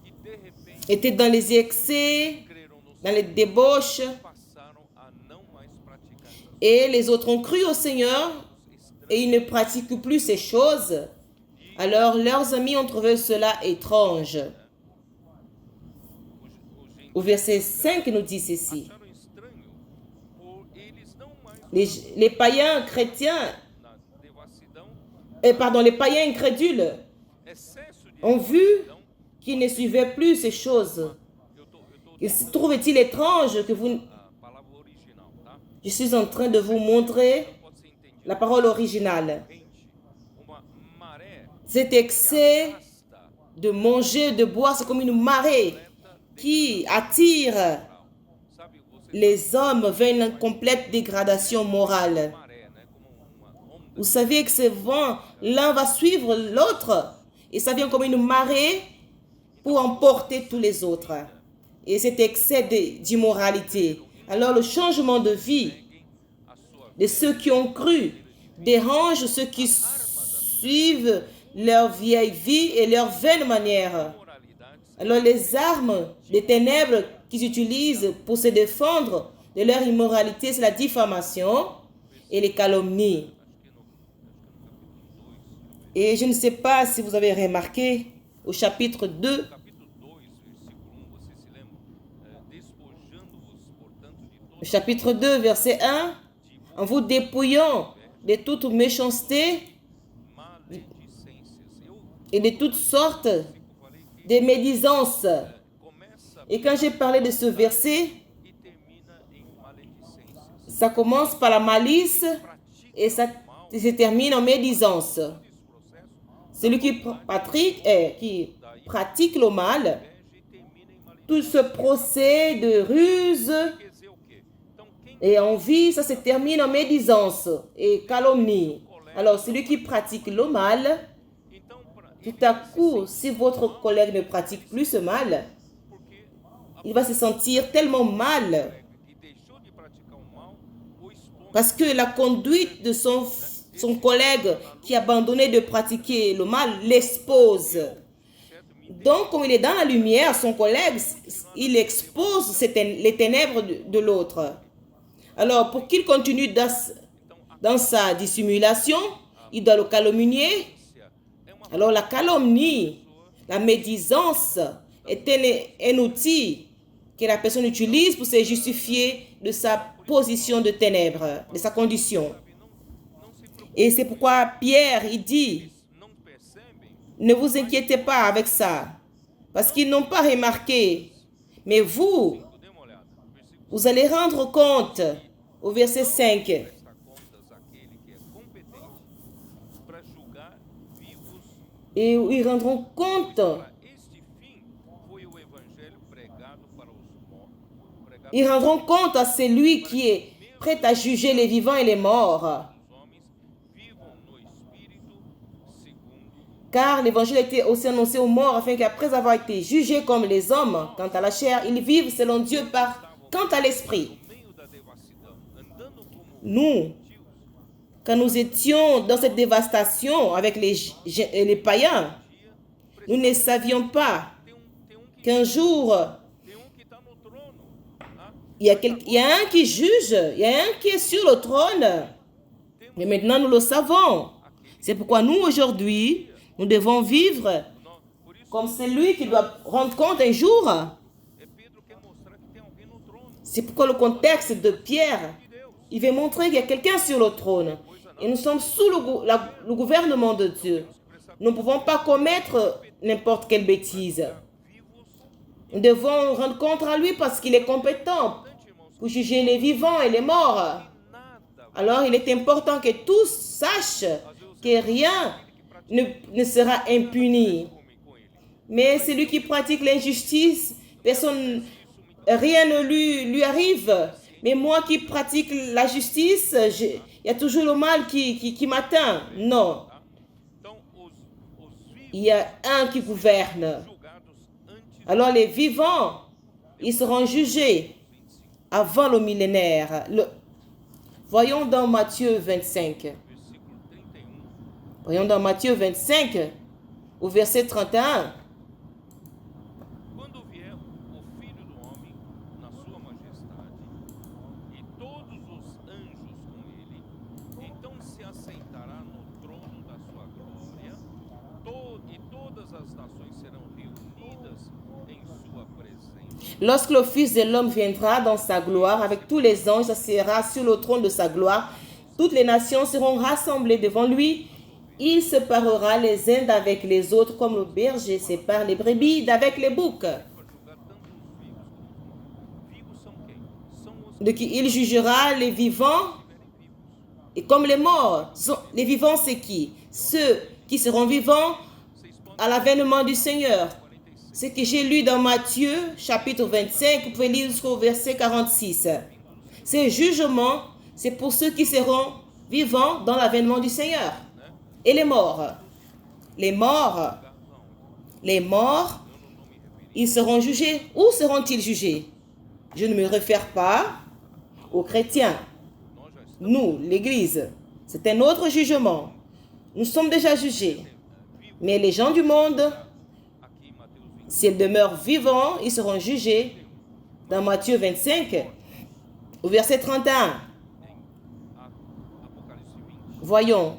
e de repente étaient dans les excès, creram no dans les débauches, passaram a não mais praticar essas et les autres ont cru au Seigneur estranhas. et ils ne pratiquent plus ces choses. Alors leurs amis ont trouvé cela étrange. Au verset 5 nous dit ceci. Acharam estranho por eles não mais Les païens chrétiens, na devassidão, les païens incrédules excesso de ont vu devassidão. qu'ils ne suivaient plus ces choses. Eu tô Il trouve-t-il étrange que vous... a palavra original, tá? Je suis en train de vous montrer Pode ser entendido la parole originale. corrente, uma maré Cet excès arrasta de manger, de boire, c'est comme une marée qui attire sabe, você les hommes vers une complète dégradation morale. maré, né, como uma onda. Vous savez que ce vent, l'un va suivre l'autre et ça vient comme une marée pour emporter tous les autres. Et cet excès d'immoralité. Alors le changement de vie A sua de ceux qui ont cru dérange ceux qui suivent leur vieille vie et leur vaine manière. moralidade Alors les armes des ténèbres qu'ils utilisent pour se défendre de leur immoralité, c'est la diffamation et les calomnies. Et je ne sais pas si vous avez remarqué au chapitre 2, capítulo 2, versículo 1, você se lembra? Despojando-vos, portanto, de au toda chapitre 2, verset 1, en vous dépouillant de toute méchanceté maledicências. Eu et de toutes sortes falei que de médisances. começa Et quand j'ai parlé de ce verset, e termina em maledicências. ça commence par la malice et ça se termine en médisance. Esse processo, Celui qui pratique le mal, inveja e termina em maledicência. tout ce procès de ruse Quer dizer o quê? Então, quem et envie, ça se termine en médisance et calomnie. Alors, celui qui pratique le mal, então para tout à coup, si votre collègue ne pratique plus ce mal, porque il va se sentir tellement mal que deixou de praticar o mal, o expõe parce que la conduite de son collègue qui a abandonné de pratiquer le mal l'expose. Donc, comme il est dans la lumière, son collègue, il expose les ténèbres de l'autre. Alors, pour qu'il continue dans sa dissimulation, il doit le calomnier. Alors, la calomnie, la médisance est un outil que la personne utilise pour se justifier de sa position de ténèbres, de sa condition. Et c'est pourquoi Pierre, il dit, não percebem, ne vous inquiétez pas avec ça, parce qu'ils n'ont pas remarqué. Mais vous, dê uma olhada, versículo vous allez rendre compte, au verset 5, presta contas àquele que é competente para julgar vivos. et ils rendront compte, Para este fim foi o evangelho pregado para os mortos, ils rendront compte à celui qui est prêt à juger les vivants et les morts. os homens vivam no espírito segundo Car l'évangile a été aussi annoncé aux morts afin qu'après avoir été jugés comme les hommes, quant à la chair, ils vivent selon Dieu quant à l'esprit. no meio da devassidão, andando como Nous, quand nous étions dans cette dévastation avec les païens, nous ne savions pas qu'un jour, tem que está no trono, tá? il y a un qui juge, il y a un qui est sur le trône. Mais maintenant, nous le savons. C'est pourquoi nous, aujourd'hui, nous devons vivre comme celui qui doit rendre compte un jour. É Pedro quer mostrar que tem alguém no trono C'est pourquoi le contexte de Pierre, de Deus. il veut montrer qu'il y a quelqu'un sur le trône. Et nous sommes sous le gouvernement de Dieu. Nous ne pouvons pas commettre n'importe quelle bêtise. Vivos, Nous devons rendre compte à lui parce qu'il est compétent irmãos, pour juger les vivants et les morts. nada Alors il est important que tous sachent que rien ne sera impuni. com ele. Mais celui qui pratique l'injustice, rien ne lui arrive. Mais moi qui pratique la justice, il y a toujours le mal qui m'atteint. Non, Então, os vivos il y a un qui gouverne. julgados antes Alors les vivants, ils seront jugés avant le millénaire. Voyons dans Matthieu 25. versículo 31, Voyons dans Matthieu 25, au verset 31. quando vier o Filho do Homem na sua majestade e todos os anjos com ele, então se assentará no trono da sua glória, e todas as nações serão reunidas em sua presença. Lorsque le Fils de l'homme viendra dans sa gloire, avec tous les anges, s'assiera sur le trône de sa gloire, toutes les nations seront rassemblées devant lui. Il séparera les uns d'avec les autres, comme le berger sépare les brebis d'avec les boucs. Para julgar tanto os vivos como os mortos. Vivos são quem? São os De qui il jugera les vivants que estiverem vivos. et comme les morts. Les vivants, c'est qui? Ceux qui seront vivants Vocês podem à l'avènement du Seigneur. 46. Ce que j'ai lu dans Matthieu, chapitre 25, vous pouvez lire jusqu'au verset 46. Ce jugement, c'est pour ceux qui seront vivants dans l'avènement du Seigneur. Et les morts. Les morts, ils seront jugés. Où seront-ils jugés? Je ne me réfère pas aux chrétiens. Nós já estamos Nous, l'Église, c'est un autre jugement. Nous sommes déjà jugés. Mais les gens du monde, aqui em Mateus 20, s'ils demeurent vivants, ils seront jugés. Dans Matthieu 25, au verset 31, em Apocalipse 20. voyons,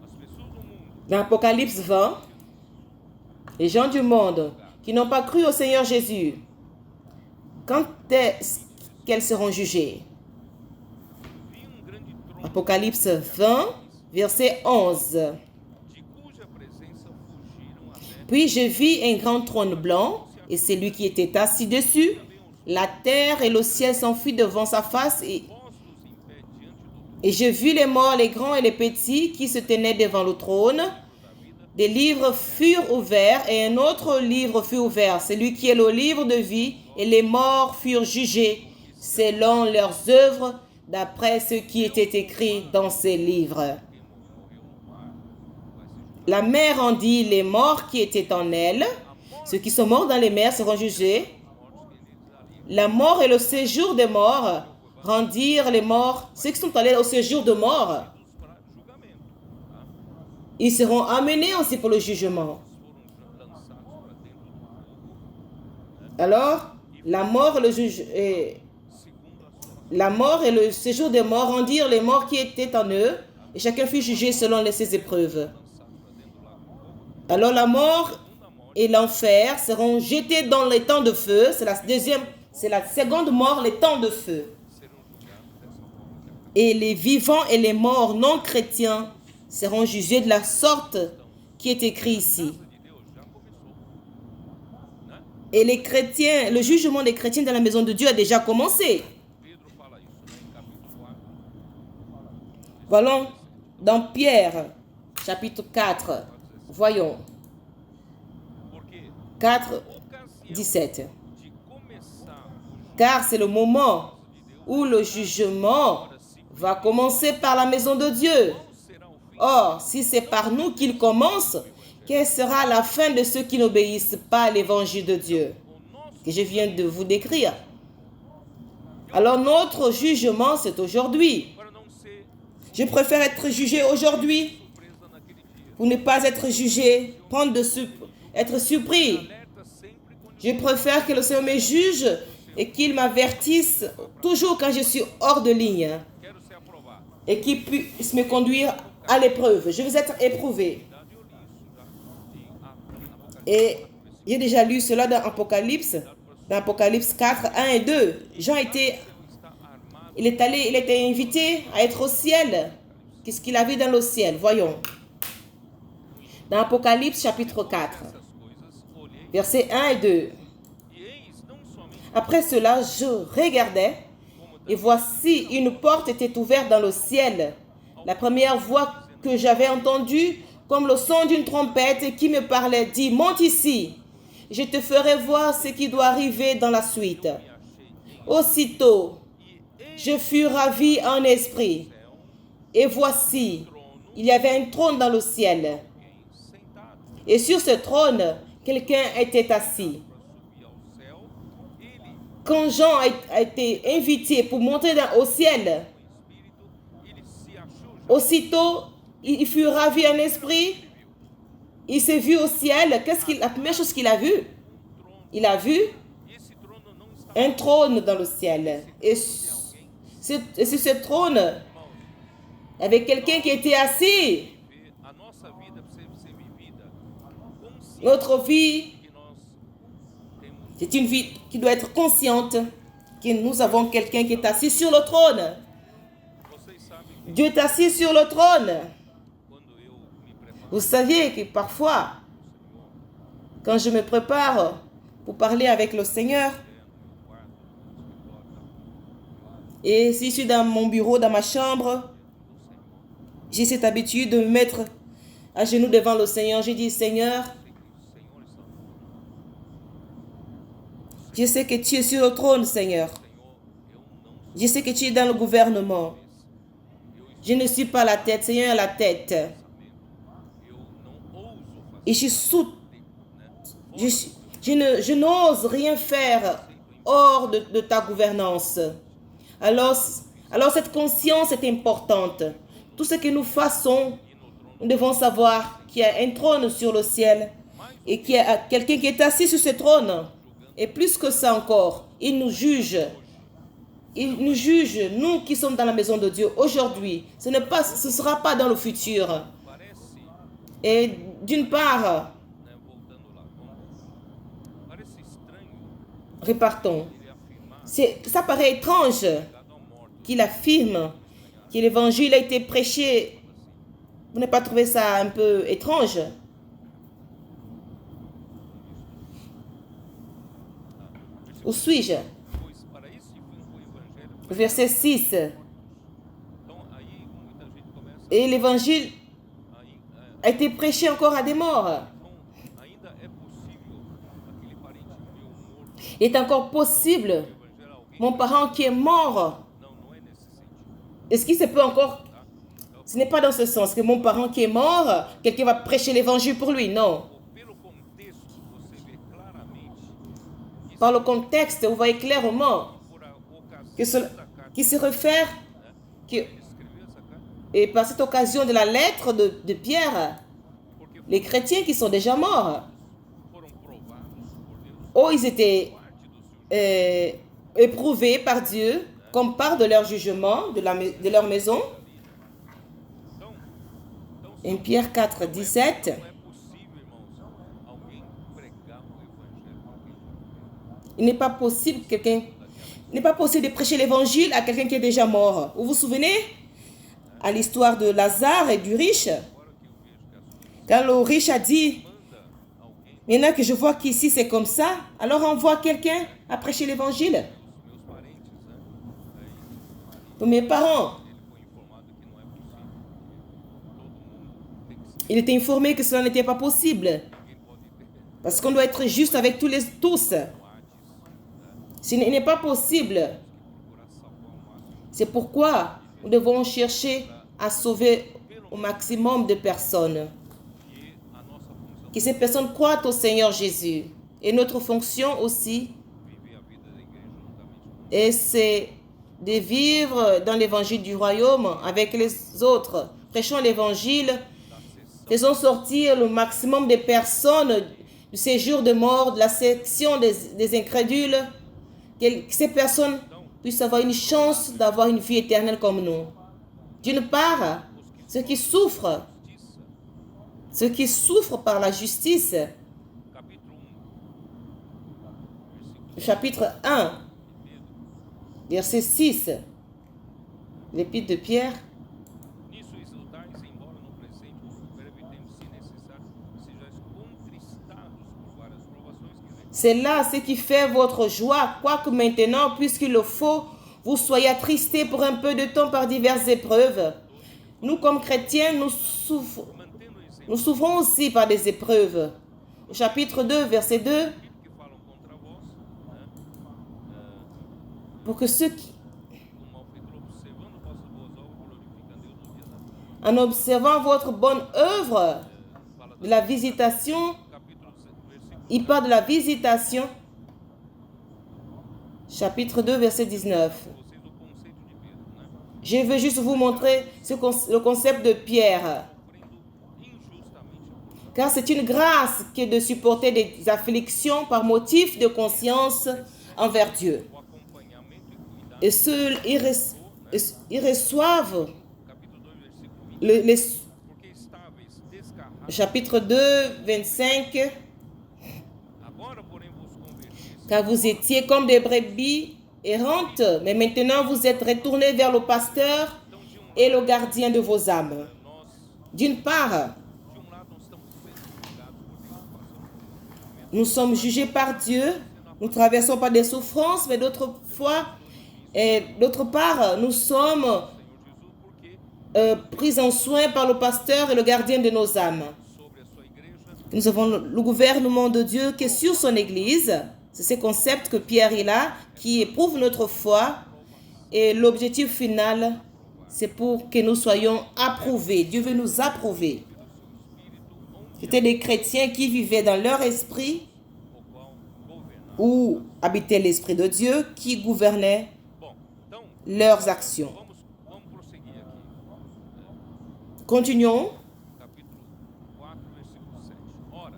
As pessoas do mundo dans Apocalypse 20, les gens du monde qui n'ont pas cru au Seigneur Jésus, quand est-ce qu'elles seront jugées? viam grande trono Apocalypse 20, verset 11. de cuja presença fugiram até Puis je vis un grand trône blanc et celui qui était assis dessus. La terre et le ciel s'enfuient devant sa face postos em pé diante do et je vis les morts, les grands et les petits qui se tenaient devant le trône. da vida. Des livres furent ouverts et un autre livre fut ouvert, celui qui est le livre de vie, et les morts furent jugés selon leurs œuvres, d'après ce qui était écrit dans ces livres. La mer rendit les morts qui étaient en elle. Ceux qui sont morts dans les mers seront jugés. La mort et le séjour des morts rendirent les morts. Ceux qui sont allés au séjour de mort, Para julgamento. Tá? ils seront amenés aussi pour le jugement. Foram lançados para dentro do fogo, Alors, la mort et le séjour des morts rendirent les morts qui étaient en eux, et chacun fut jugé selon ses épreuves. Alors la mort et l'enfer seront jetés dans les temps de feu. C'est la seconde mort, les temps de feu. Et les vivants et les morts non chrétiens seront jugés de la sorte qui est écrit ici. de Deus já começou. Né? Et les chrétiens, le jugement des chrétiens dans la maison de Dieu a déjà commencé. Pedro fala isso, né, em capítulo 4. Voyons dans Pierre, chapitre 4. Voyons, Porque 4, ocasião 17. de começar o Car c'est le moment où le jugement va commencer par la maison de Dieu. qual será o fim Or, si c'est par nous qu'il commence, quelle sera la fin de ceux qui n'obéissent pas à l'évangile de Dieu o nosso que je viens de vous décrire? Alors notre jugement, c'est aujourd'hui. para não ser Je préfère être jugé aujourd'hui presa naquele dia. pour ne pas être jugé, être surpris. Alerta sempre quando Je préfère que le Seigneur me juge et qu'il m'avertisse toujours quand je suis hors de ligne quero ser aprovado. et qu'il puisse me conduire à l'épreuve. Je veux être éprouvé. Na verdade, eu li isso já em Et j'ai déjà lu cela dans Apocalypse 4, 1 et 2. Jean était, il était invité à être au ciel. Qu'est-ce qu'il a vu dans le ciel? Voyons. Dans Apocalypse chapitre 4, versets 1 et 2. Après cela, je regardais, et voici, une porte était ouverte dans le ciel. La première voix que j'avais entendue, comme le son d'une trompette qui me parlait, dit, monte ici, je te ferai voir ce qui doit arriver dans la suite. Aussitôt, je fus ravi en esprit, et voici, il y avait un trône dans le ciel. Et sur ce trône, quelqu'un était assis. Quand Jean a été invité pour monter au ciel, aussitôt, il fut ravi en esprit. Il s'est vu au ciel. La première chose qu'il a vue? Il a vu un trône dans le ciel. Et sur ce trône, il y avait quelqu'un qui était assis. Notre vie, c'est une vie qui doit être consciente que nous avons quelqu'un qui est assis sur le trône. Dieu est assis sur le trône. Vous savez que parfois, quand je me prépare pour parler avec le Seigneur, et si je suis dans mon bureau, dans ma chambre, j'ai cette habitude de me mettre à genoux devant le Seigneur. Je dis, Seigneur, je sais que tu es sur le trône, Seigneur. Je sais que tu es dans le gouvernement. Je ne suis pas la tête, Seigneur est la tête. Et je n'ose rien faire hors de ta gouvernance. Alors cette conscience est importante. Tout ce que nous fassons, nous devons savoir qu'il y a un trône sur le ciel et qu'il y a quelqu'un qui est assis sur ce trône. Et plus que ça encore, il nous juge. Il nous juge, nous qui sommes dans la maison de Dieu aujourd'hui. Ce ne sera pas dans le futur. Et d'une part, repartons. Ça paraît étrange qu'il affirme que l'évangile a été prêché. Vous n'avez pas trouvé ça un peu étrange? Où suis-je? Verset 6. Et l'évangile a été prêché encore à des morts. Il est encore possible, mon parent qui est mort. Est-ce qu'il se peut encore? Ce n'est pas dans ce sens que mon parent qui est mort, quelqu'un va prêcher l'évangile pour lui. Non. Par le contexte, vous voyez clairement qui se réfère et par cette occasion de la lettre de Pierre, les chrétiens qui sont déjà morts, ils étaient éprouvés par Dieu comme part de leur jugement, de leur maison. 1 Pierre 4, 17. Il n'est pas possible de prêcher l'évangile à quelqu'un qui est déjà mort. Vous vous souvenez à l'histoire de Lazare et du riche? Quand le riche a dit, maintenant que je vois qu'ici c'est comme ça, alors envoie quelqu'un à prêcher l'évangile. Pour mes parents, il était informé que cela n'était pas possible. Parce qu'on doit être juste avec tous. Ce n'est pas possible. C'est pourquoi nous devons chercher à sauver au maximum de personnes. Que ces personnes croient au Seigneur Jésus. Et notre fonction aussi, et c'est de vivre dans l'évangile du royaume avec les autres. Prêchons l'évangile. Faisons sortir le maximum de personnes du séjour de mort, de la section des incrédules. Que ces personnes puissent avoir une chance d'avoir une vie éternelle comme nous. D'une part, ceux qui souffrent par la justice, chapitre 1, verset 6. L'épître de Pierre. Nisso exultais, embora no presente, por breve tempo, se necessário, sejais contristados por várias provações que C'est là ce qui fait votre joie, quoique maintenant, puisqu'il le faut, vous soyez attristés pour un peu de temps par diverses épreuves. Nous, comme chrétiens, nous souffrons aussi par des épreuves. Au chapitre 2, verset 2, que falam contra vós, pour que ceux qui, o malfeitor observando vossas boas obras, glorificam Deus no dia da en observant votre bonne œuvre de la visitation, capítulo 7, versículo il parle de la visitation, chapitre 2, verset 19. vocês do conceito de Pedro, né? Je veux juste vous montrer le concept de Pierre. Sofrendo injustamente, Car c'est une grâce que de supporter des afflictions par motif de conscience envers Dieu. o acompanhamento e cuidado, Et ceux, ils reçoivent capítulo 2, versículo 20, porque estáveis desgarrados, chapitre 2, 25. agora porém vos convertistes, Car vous étiez comme des brebis errantes, mais maintenant vous êtes retournés vers le pasteur et le gardien de vos âmes. nós, D'une part, de lado, não estamos sendo julgados por Deus, passamos por sofrimento, nous sommes jugés par Dieu, nous traversons pas des souffrances, mais d'autre part, nous sommes Senhor Jesus, porque pris en soin par le pasteur et le gardien de nos âmes. sobre a sua igreja, Nous avons le gouvernement de Dieu qui est sur son Église. C'est ce concept que Pierre est là, qui éprouve notre foi. Et l'objectif final, c'est pour que nous soyons approuvés. Dieu veut nous approuver. C'était des chrétiens qui vivaient dans leur esprit, o qual governava. où habitait l'Esprit de Dieu, qui gouvernait Bom, então, leurs actions. vamos prosseguir aqui. Continuons. Capítulo 4, versículo 7. Ora,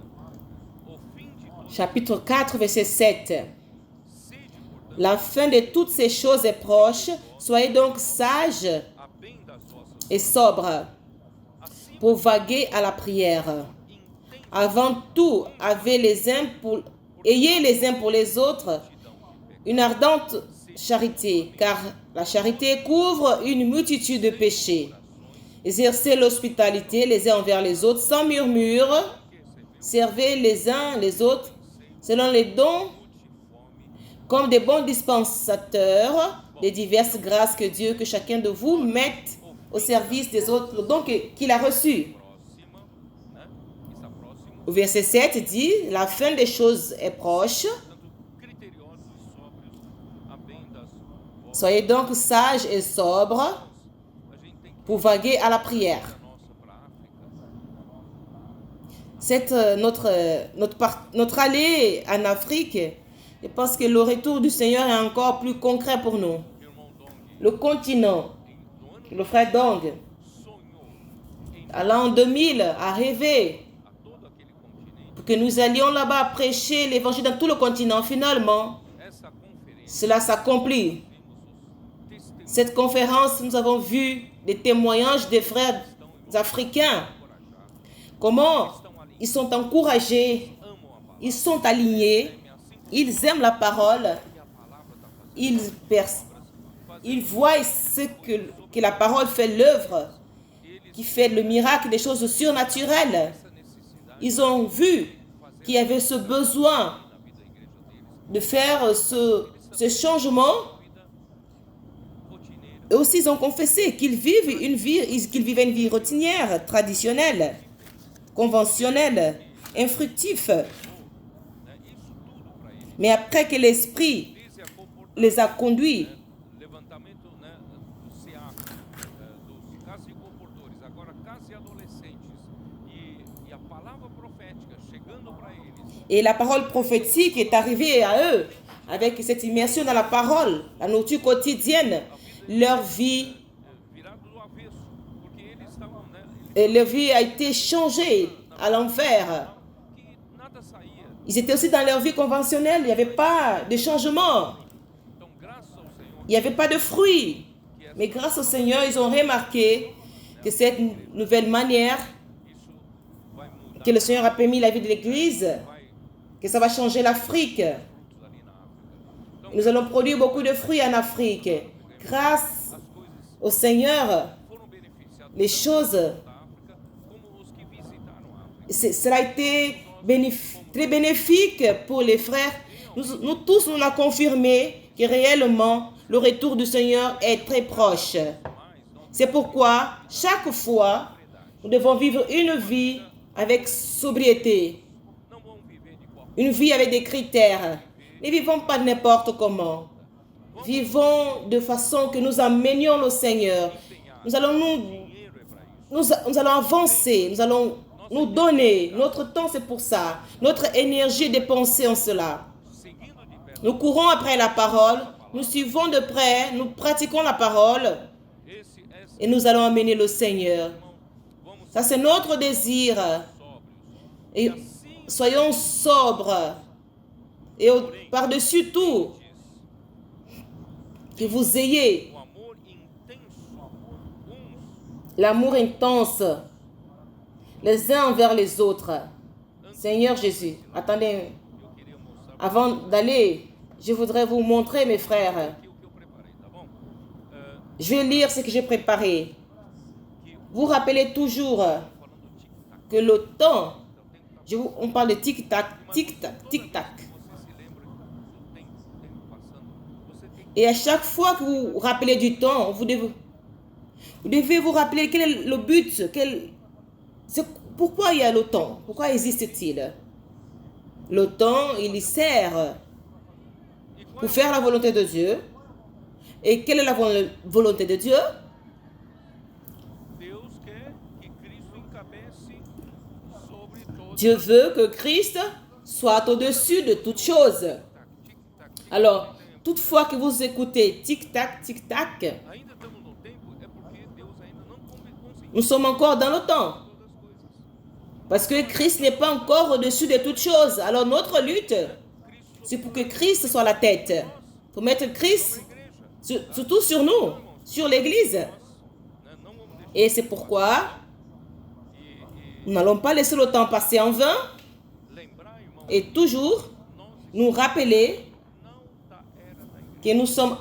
o fim de tudo, Chapitre 4, verset 7. sede, portanto, La fin de toutes ces choses est proche. Soyez donc sages a bem das vossas et sobres assim pour vaguer à la prière. intende Avant tout, ayez les uns pour les autres une ardente charité, car la charité couvre une multitude de péchés. Exercez l'hospitalité les uns envers les autres sans murmure. Servez les uns les autres selon les dons, comme des bons dispensateurs des diverses grâces que chacun de vous mette au service des autres, le don qu'il a reçu. próxima, né? Está próximo, Au verset 7 dit, la fin des choses est proche. portanto, criteriosos e sóbrios, a bem das vossas. Soyez donc sages et sobres A gente tem que pour vaguer à la prière. ir nossa para a África. C'est notre allée en Afrique. Je pense que le retour du Seigneur est encore plus concret pour nous. O irmão Dong, Le continent, no ano le frère Dong, sonhou em allant en 2000, a rêvé a todo aquele continente. pour que nous allions là-bas prêcher l'évangile dans tout le continent. Finalement, Essa conferência, cela s'accomplit. vimos os testemunhos Cette conférence, nous avons vu des témoignages des frères africains. encorajar, Comment estão ali, ils sont encouragés, amam a palavra, ils sont alignés, ils aiment la parole, e a palavra está fazendo ils voient ce que la parole fait l'œuvre, qui fait le miracle, des choses surnaturelles. essa necessidade Ils ont vu qu'il y avait ce besoin na vida da igreja deles, de faire ce changement. vida rotineira, Et aussi, ils ont confessé qu'ils vivaient une vie routinière, traditionnelle, conventionnelle, infructive. né? Isso tudo para eles. Mais après que l'Esprit Desde a comportamento, les a conduits, levantamento, né, do CEAP, dos casos de comportores, agora casos de adolescentes e a palavra profética chegando para eles, et la parole prophétique est arrivée à eux, avec cette immersion dans la parole, la nourriture quotidienne, leur vie, virado do avesso, porque eles estavam, né, et leur vie a été changée à l'envers. que nada saía. Ils étaient aussi dans leur vie conventionnelle, il n'y avait pas de changement, Então, graças ao Senhor, il n'y avait pas de fruits. Mais grâce au Seigneur, ils ont remarqué que cette nouvelle manière isso vai mudar que le Seigneur a permis la vie de l'Église, vai que ça va changer l'Afrique. frutos ali na África. Nous allons produire beaucoup de fruits en Afrique. Grâce as coisas au Seigneur, foram beneficiadas les choses, da África como os que visitaram a África. cela a été très bénéfique pour les frères. Nous tous, nous l'avons confirmé que réellement, le retour du Seigneur est très proche. Mas nós C'est pourquoi, chaque fois, nous devons vivre une vie avec sobriété, não vamos viver de qualquer une vie avec des critères. Ne vivons pas n'importe comment. Vivons de façon que nous amenions le Seigneur. Nous allons dinheiro é para isso. nous allons avancer, nous allons nous donner. Notre temps, c'est pour ça. Notre énergie est dépensée en cela. Seguindo de perto Nous courons après la parole, nous suivons de près, nous pratiquons la parole essa et nous allons amener le Seigneur. vamos Ça, c'est notre désir. sóbrios. Et soyons sobres. Et par-dessus tout, que vous ayez O amor intenso uns l'amour intense les uns envers les autres. Seigneur Jésus, attendez, eu queria mostrar avant d'aller, je voudrais vous montrer, mes frères. aqui o que eu preparei, tá bom? Je vais lire ce que j'ai préparé. Vous rappelez toujours Falando tic-tac. que le temps, on parle de tic-tac, tic-tac, tic-tac. Você se lembra do tempo passando? Você tem Et à chaque fois que vous vous rappelez du temps, vous devez vous rappeler quel est le but, pourquoi il y a le temps, pourquoi existe-t-il. Le temps, il sert pour faire la volonté de Dieu. Et quelle est la volonté de Dieu? Deus quer que Cristo encabece sobre todo Dieu veut que Christ soit au-dessus de toutes choses. Alors, toutefois que vous écoutez tic-tac, tic-tac, Ainda estamos no tempo é porque Deus ainda não conseguiu nous sommes encore dans le temps. todas as coisas. Parce que Christ n'est pas encore au-dessus de toutes choses. Alors notre lutte, c'est pour que Christ soit la tête. Il faut mettre Christ surtout sur nous, sur l'Église. Né? Não vamos deixar Et c'est pourquoi nous n'allons pas laisser le temps passer en vain lembrar, irmão, et toujours nós nous rappeler não da era da igreja, que nous sommes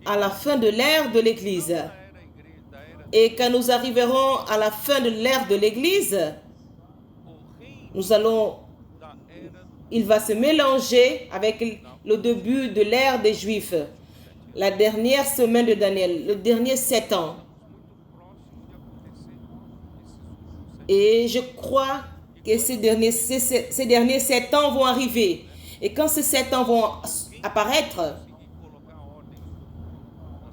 à la fin de l'ère de l'Église. da era igreja, da era Et quand nous arriverons à la fin de l'ère de l'Église, o reino nous allons, da era il va se mélanger avec le début de l'ère des Juifs. La dernière semaine de Daniel, le dernier 7 ans. muito próximo de acontecer esses últimos 7 Et je crois que ces derniers 7 ans vont arriver. Et quand ces 7 ans vont apparaître, conseguir colocar a ordem na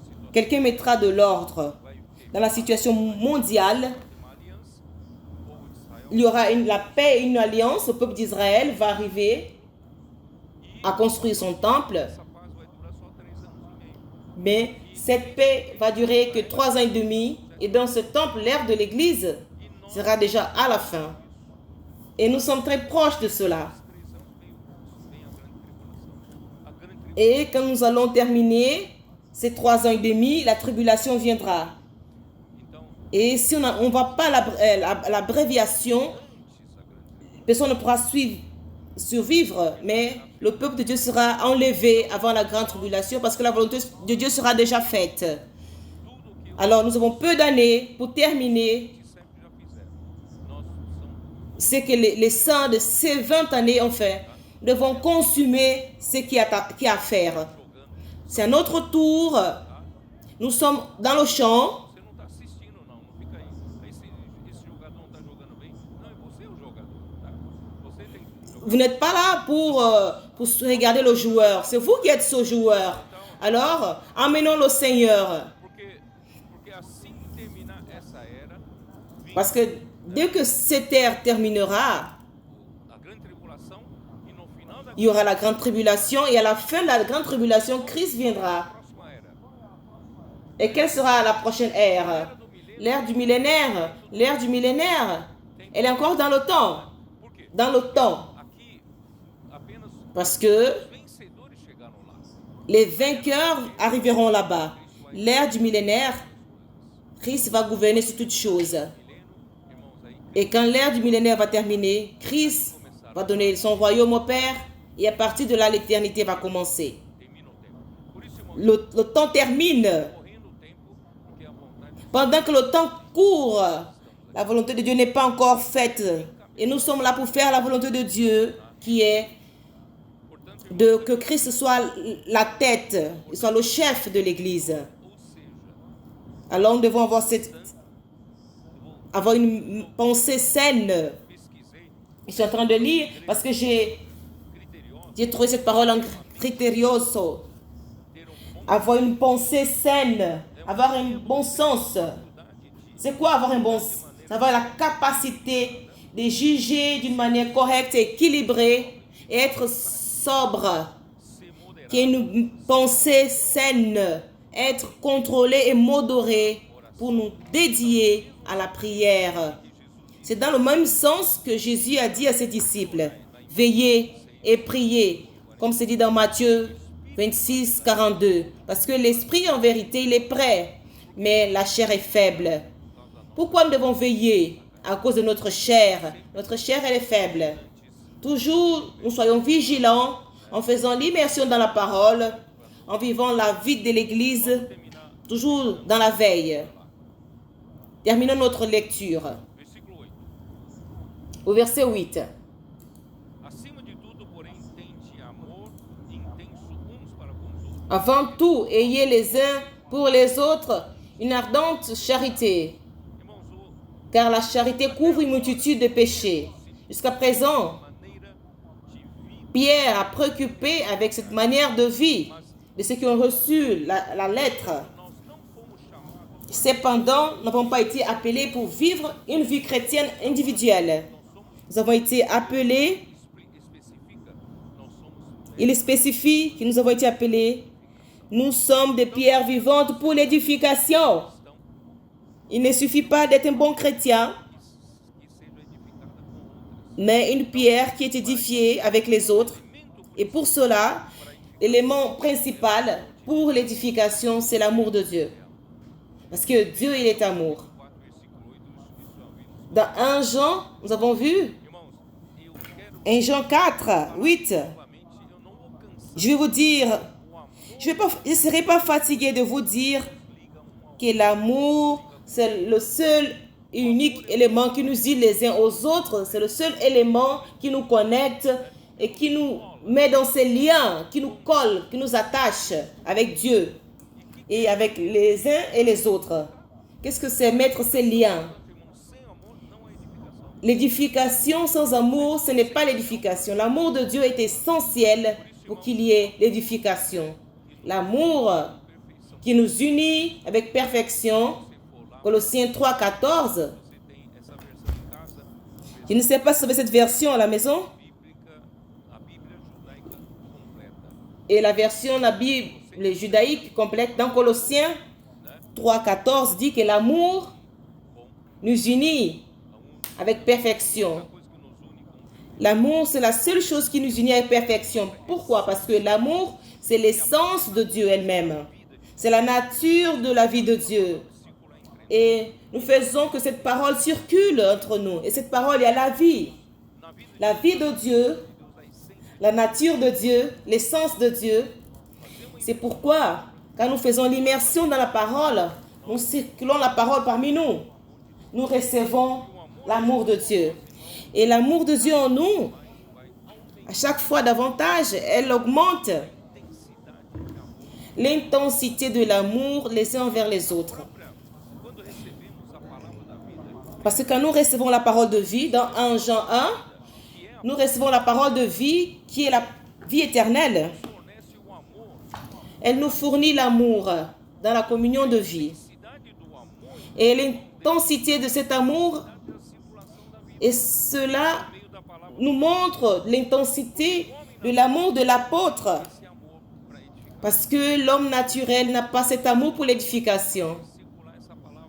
situação. quelqu'un mettra de l'ordre dans la situation mondiale. Uma aliança, o povo de Israel Il y aura la paix et une alliance. Le peuple d'Israël va arriver à construire son temple. essa paz vai durar só 3 anos e meio. Mais cette paix va durer que 3 ans et demi. Et dans ce temple, l'ère de l'Église sera déjà à la fin. Et nous sommes très proches de cela. 3 anos vem a grande tribulação. A grande tribulação. Et quand nous allons terminer ces 3 ans et demi, la tribulation viendra. Então, Et si on ne va pas l'abréviation, antes a grande personne ne pourra survivre. Mais le peuple de Dieu sera enlevé avant la grande tribulation parce que la volonté de Dieu sera déjà faite. tudo que o Alors nous avons peu d'années pour terminer que sempre já fizeram. Nós somos ce que les saints de ces 20 années ont fait. Nous devons consumer ce qui a à faire. jogando. C'est à notre tour. Nous sommes dans le champ. Você não está assistindo, não. Não fica aí. Aí esse jogador não está jogando bem. Não, é você o jogador. Tá? Você tem que jogar. Vous n'êtes pas là pour regarder le joueur. C'est vous qui êtes ce joueur. Alors, emmenons le Seigneur. Porque assim que terminar essa era, vem Parce que dès que cette ère terminera, a grande tribulação e no final da il y aura la grande tribulation. Et à la fin de la grande tribulation, Christ viendra. próxima era, Et quelle sera la prochaine ère? L'ère du millénaire. L'ère du millénaire, elle est encore dans le temps. por quê? Dans le temps. Aqui apenas Parce que os vencedores chegaram lá. les vainqueurs arriveront là-bas. L'ère du millénaire, Christ va gouverner sur toutes choses. Milênio, irmãos, aí Et quand l'ère du millénaire va terminer, Christ va donner son royaume au Père. Et à partir de là, l'éternité va commencer. tem le temps termine. correndo o tempo, porque a vontade de Pendant que le temps court, la volonté de Dieu n'est pas encore faite. Et nous sommes là pour faire la volonté de Dieu, qui est portanto, que Christ soit la tête, il soit le chef de l'Église. ou seja, Alors nous devons avoir une pensée saine. pesquisei Je suis en train de lire parce que j'ai criteriosa, trouvé cette parole en criterioso. ter bom Avoir une pensée saine, avoir un bon sens. faculdade de C'est quoi avoir un bon sens? C'est avoir la capacité de juger d'une manière correcte et équilibrée et être sobre, ser moderado, qui est une pensée saine, être contrôlé et modéré pour nous dédier à la prière. C'est dans le même sens que Jésus a dit à ses disciples, veillez et priez, comme c'est dit dans Matthieu 26, 42. Parce que l'esprit en vérité, il est prêt, mais la chair est faible. Pourquoi nous devons veiller? À cause de notre chair. Notre chair, elle est faible. Toujours, nous soyons vigilants en faisant l'immersion dans la parole, en vivant la vie de l'Église, toujours dans la veille. Terminons notre lecture. versículo 8. Au verset 8. Acima de tudo, porém, tende amor intenso uns para com os outros, Avant tout, ayez les uns pour les autres une ardente charité, irmãos, car la charité couvre une multitude de péchés. Jusqu'à présent, maneira de vida, Pierre a préoccupé avec cette manière de vie de ceux qui ont reçu la lettre. nós não fomos chamados, Cependant, nous n'avons pas été appelés pour vivre une vie chrétienne individuelle. Nous avons été appelés, especifica, nós somos il spécifie que nous avons été appelés, nous sommes des pierres vivantes pour l'édification. Il ne suffit pas d'être un bon chrétien, que sejam edificadas com outras. mais une pierre qui est édifiée avec les autres. Et pour cela, l'élément principal pour l'édification, c'est l'amour de Dieu. Parce que Dieu, il est amour. 4, versículo 8, isso Dans 1 Jean, nous avons vu, irmãos, eu quero 1 Jean 4, 8, novamente, eu não vou cansar je vais vous dire, o amor je ne serai pas fatigué de vous dire que l'amour, c'est le seul et unique élément qui nous lie les uns aux autres. C'est le seul élément qui nous connecte et qui nous met dans ces liens, qui nous colle, qui nous attache avec Dieu et avec les uns et les autres. Qu'est-ce que c'est mettre ces liens? irmão, sem amor não há edificação. L'édification sans amour, ce n'est pas l'édification. L'amour de Dieu est essentiel pour qu'il y ait l'édification. L'amour qui nous unit avec perfection. Colossiens 3, 14. Você tem essa versão em casa, Je ne sais pas si vous avez cette version à la maison. bíblica, a Bíblia judaica completa. Et la version, la Bible judaïque complète dans Colossiens 3, 14 dit que l'amour nous unit avec perfection. Coisa que nos une com L'amour, c'est la seule chose qui nous unit avec perfection. Pourquoi? Parce que l'amour, c'est l'essence de Dieu elle-même. C'est la nature de la vie de Dieu. Et nous faisons que cette parole circule entre nous. Et cette parole, il y a la vie. La vie de Dieu, la nature de Dieu, l'essence de Dieu. C'est pourquoi, quand nous faisons l'immersion dans la parole, nous circulons la parole parmi nous. Nous recevons l'amour de Dieu. Et l'amour de Dieu en nous, à chaque fois davantage, elle augmente l'intensité de l'amour les uns envers les autres. Quando recebemos a palavra da vida, Parce que quand nous recevons la parole de vie, dans 1 Jean 1, nous recevons la parole de vie qui est la vie éternelle. fornece o amor, Elle nous fournit l'amour dans la communion de vie. a intensidade do amor Et l'intensité de cet amour, da circulação da vida. et cela Meio da palavra, nous montre l'intensité de l'amour de l'apôtre. esse amor para edificar, Parce que l'homme naturel n'a pas cet amour pour l'édification. circular essa palavra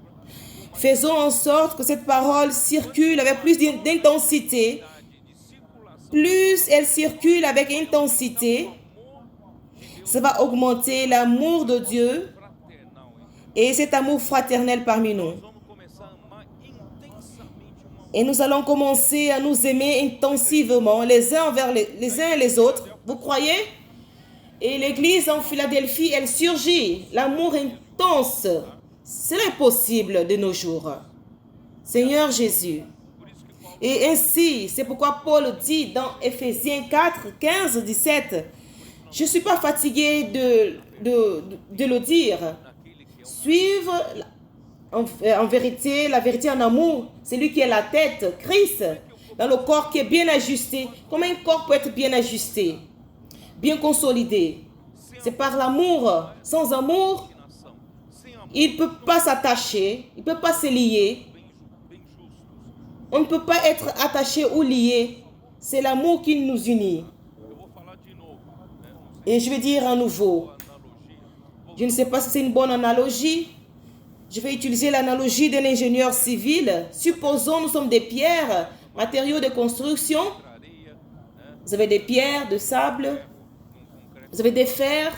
Faisons en sorte que cette parole circule avec plus d'intensité. Plus elle circule avec intensité, ça va augmenter l'amour de Dieu fraternal. et cet amour fraternel parmi nous. Nós vamos começar a amar intensamente um ao Et nous allons commencer à nous aimer intensivement les uns envers les uns et les autres. Vous croyez? Et l'église en Philadelphie, elle surgit. L'amour intense. Cela est possible de nos jours. Seigneur Jésus. Et ainsi, c'est pourquoi Paul dit dans Éphésiens 4, 15, 17, je ne suis pas fatigué de le dire. Suivre en vérité, la vérité en amour, c'est lui qui est la tête, Christ, dans le corps qui est bien ajusté. Comment un corps peut être bien ajusté, bien consolidé? C'est par l'amour. Sans amour, il ne peut pas s'attacher, il ne peut pas se lier. On ne peut pas être attaché ou lié. C'est l'amour qui nous unit. Et je vais dire à nouveau, je ne sais pas si c'est une bonne analogie. Je vais utiliser l'analogie d'un ingénieur civil. Supposons nous sommes des pierres, matériaux de construction. Vous avez des pierres, de sable, vous avez des fers,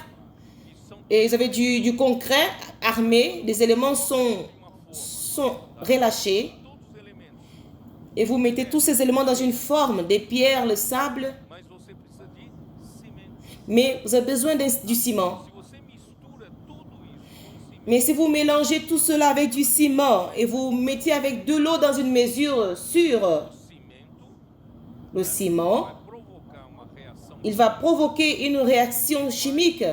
et vous avez du concret armé. Les éléments sont relâchés. Et vous mettez tous ces éléments dans une forme, des pierres, le sable. Mais vous avez besoin du ciment. Mais si vous mélangez tout cela avec du ciment et vous mettez avec de l'eau dans une mesure sûre, le ciment, il va provoquer une réaction chimique.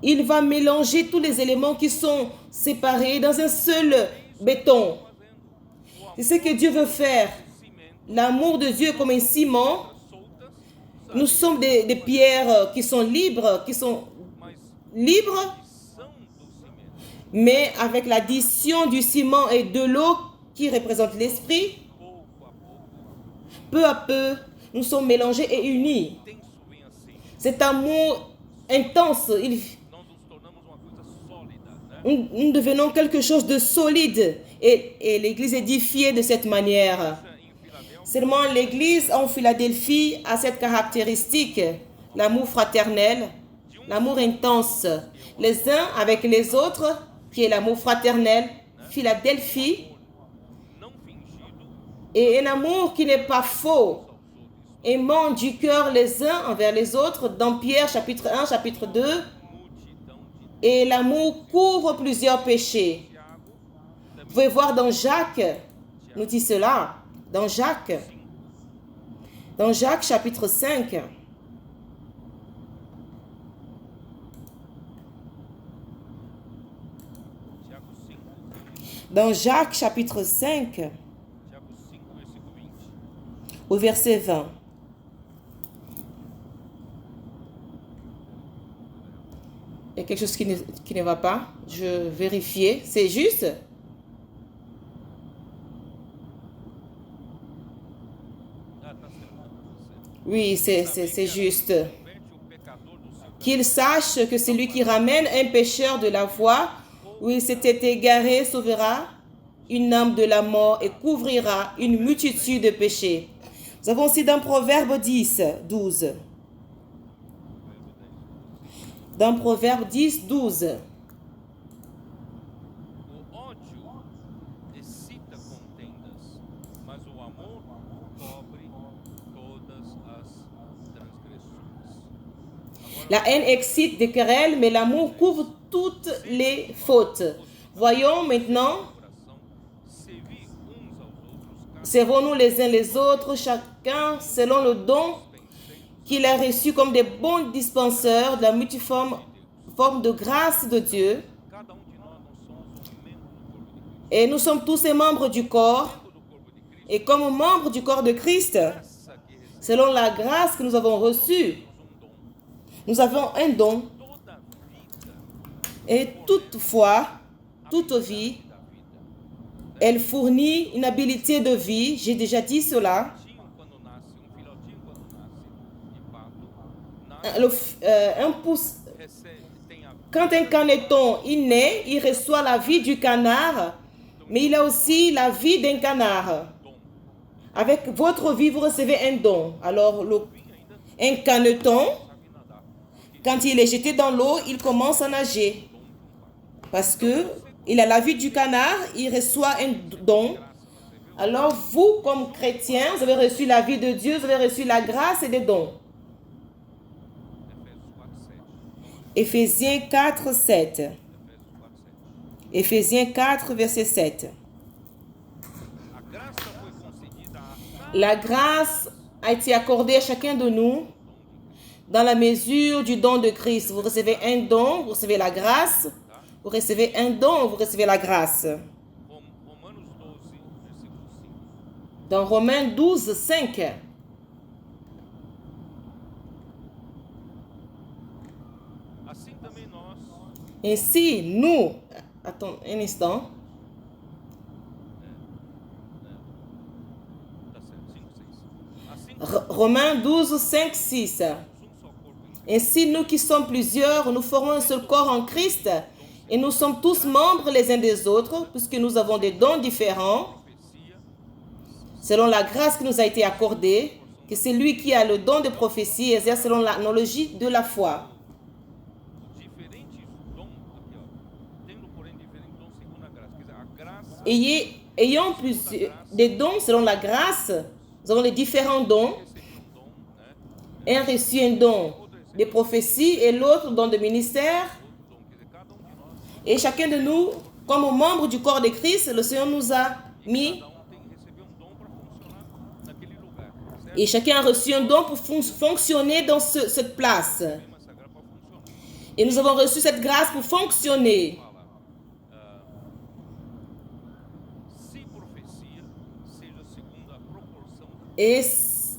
Il va mélanger tous les éléments qui sont séparés dans un seul béton. C'est ce que Dieu veut faire. L'amour de Dieu comme un ciment. Nous sommes des pierres qui sont libres, mais avec l'addition du ciment et de l'eau qui représente l'esprit, peu à peu, nous sommes mélangés et unis. Cet amour intense, nous devenons quelque chose de solide et l'Église est édifiée de cette manière. Seulement l'Église en Philadelphie a cette caractéristique, l'amour fraternel, l'amour intense, les uns avec les autres, qui est l'amour fraternel, Philadelphie, et un amour qui n'est pas faux, aimant du cœur les uns envers les autres, dans Pierre chapitre 1, chapitre 2, et l'amour couvre plusieurs péchés. Vous pouvez voir dans Jacques, nous dit cela, dans Jacques chapitre 5, dans Jacques chapitre 5, au verset 20. Il y a quelque chose qui ne va pas. Je vérifie. C'est juste? Oui, c'est juste. Qu'il sache que celui qui ramène un pécheur de la voie où il s'était égaré sauvera une âme de la mort et couvrira une multitude de péchés. Nous avons aussi dans Proverbe 10, 12. Dans Proverbe 10, 12. La haine excite des querelles, mais l'amour couvre toutes les fautes. Voyons maintenant, servons-nous les uns les autres, chacun selon le don qu'il a reçu comme des bons dispenseurs de la multiforme forme de grâce de Dieu. Et nous sommes tous les membres du corps. Et comme membres du corps de Christ, selon la grâce que nous avons reçue, nous avons un don. Et toutefois, toute vie, elle fournit une habilité de vie. J'ai déjà dit cela. Quand un caneton il naît, il reçoit la vie du canard, mais il a aussi la vie d'un canard. Avec votre vie, vous recevez un don. Alors, un caneton, quand il est jeté dans l'eau, il commence à nager. Parce qu'il a la vie du canard, il reçoit un don. Alors vous, comme chrétiens, vous avez reçu la vie de Dieu, vous avez reçu la grâce et des dons. Efésios 4, 7. Éphésiens 4, 7. Éphésiens 4, verset 7. A graça foi concedida a La grâce a été accordée à chacun de nous dans la mesure du don de Christ. Vous recevez un don, vous recevez la grâce. Vous recevez un don, vous recevez la grâce. Romanos 12, versículo 5. Dans Romains 12, 5. Assim também nós, Ainsi, nous, attends un instant, tá certo, 5, 6. Assim Romains 12, 5, 6. somos um só corpo em Ainsi, nous qui sommes plusieurs, nous formons un seul corps en Christ et nous sommes tous membres les uns des autres puisque nous avons des dons différents profecia, selon la grâce qui nous a été accordée, que celui qui a le don de prophétie exerce selon l'analogie de la foi. diferentes dons, aqui ó, tendo porém diferentes dons segundo a graça. Quer dizer, a graça Ayant des dons selon la grâce, nous avons les différents dons. recebeu um dom, né? Un reçu un don de prophétie et l'autre don de ministère. Outro dom, quer dizer, cada um de nós, Et chacun de nous, comme membre du corps de Christ, le Seigneur nous a mis. cada um recebeu um dom para funcionar naquele lugar, certo? Et chacun a reçu un don pour fonctionner dans cette place. Clima sagrado para funcionar. Et nous avons reçu cette grâce pour fonctionner. Fala, se profecia seja segundo a proporção Et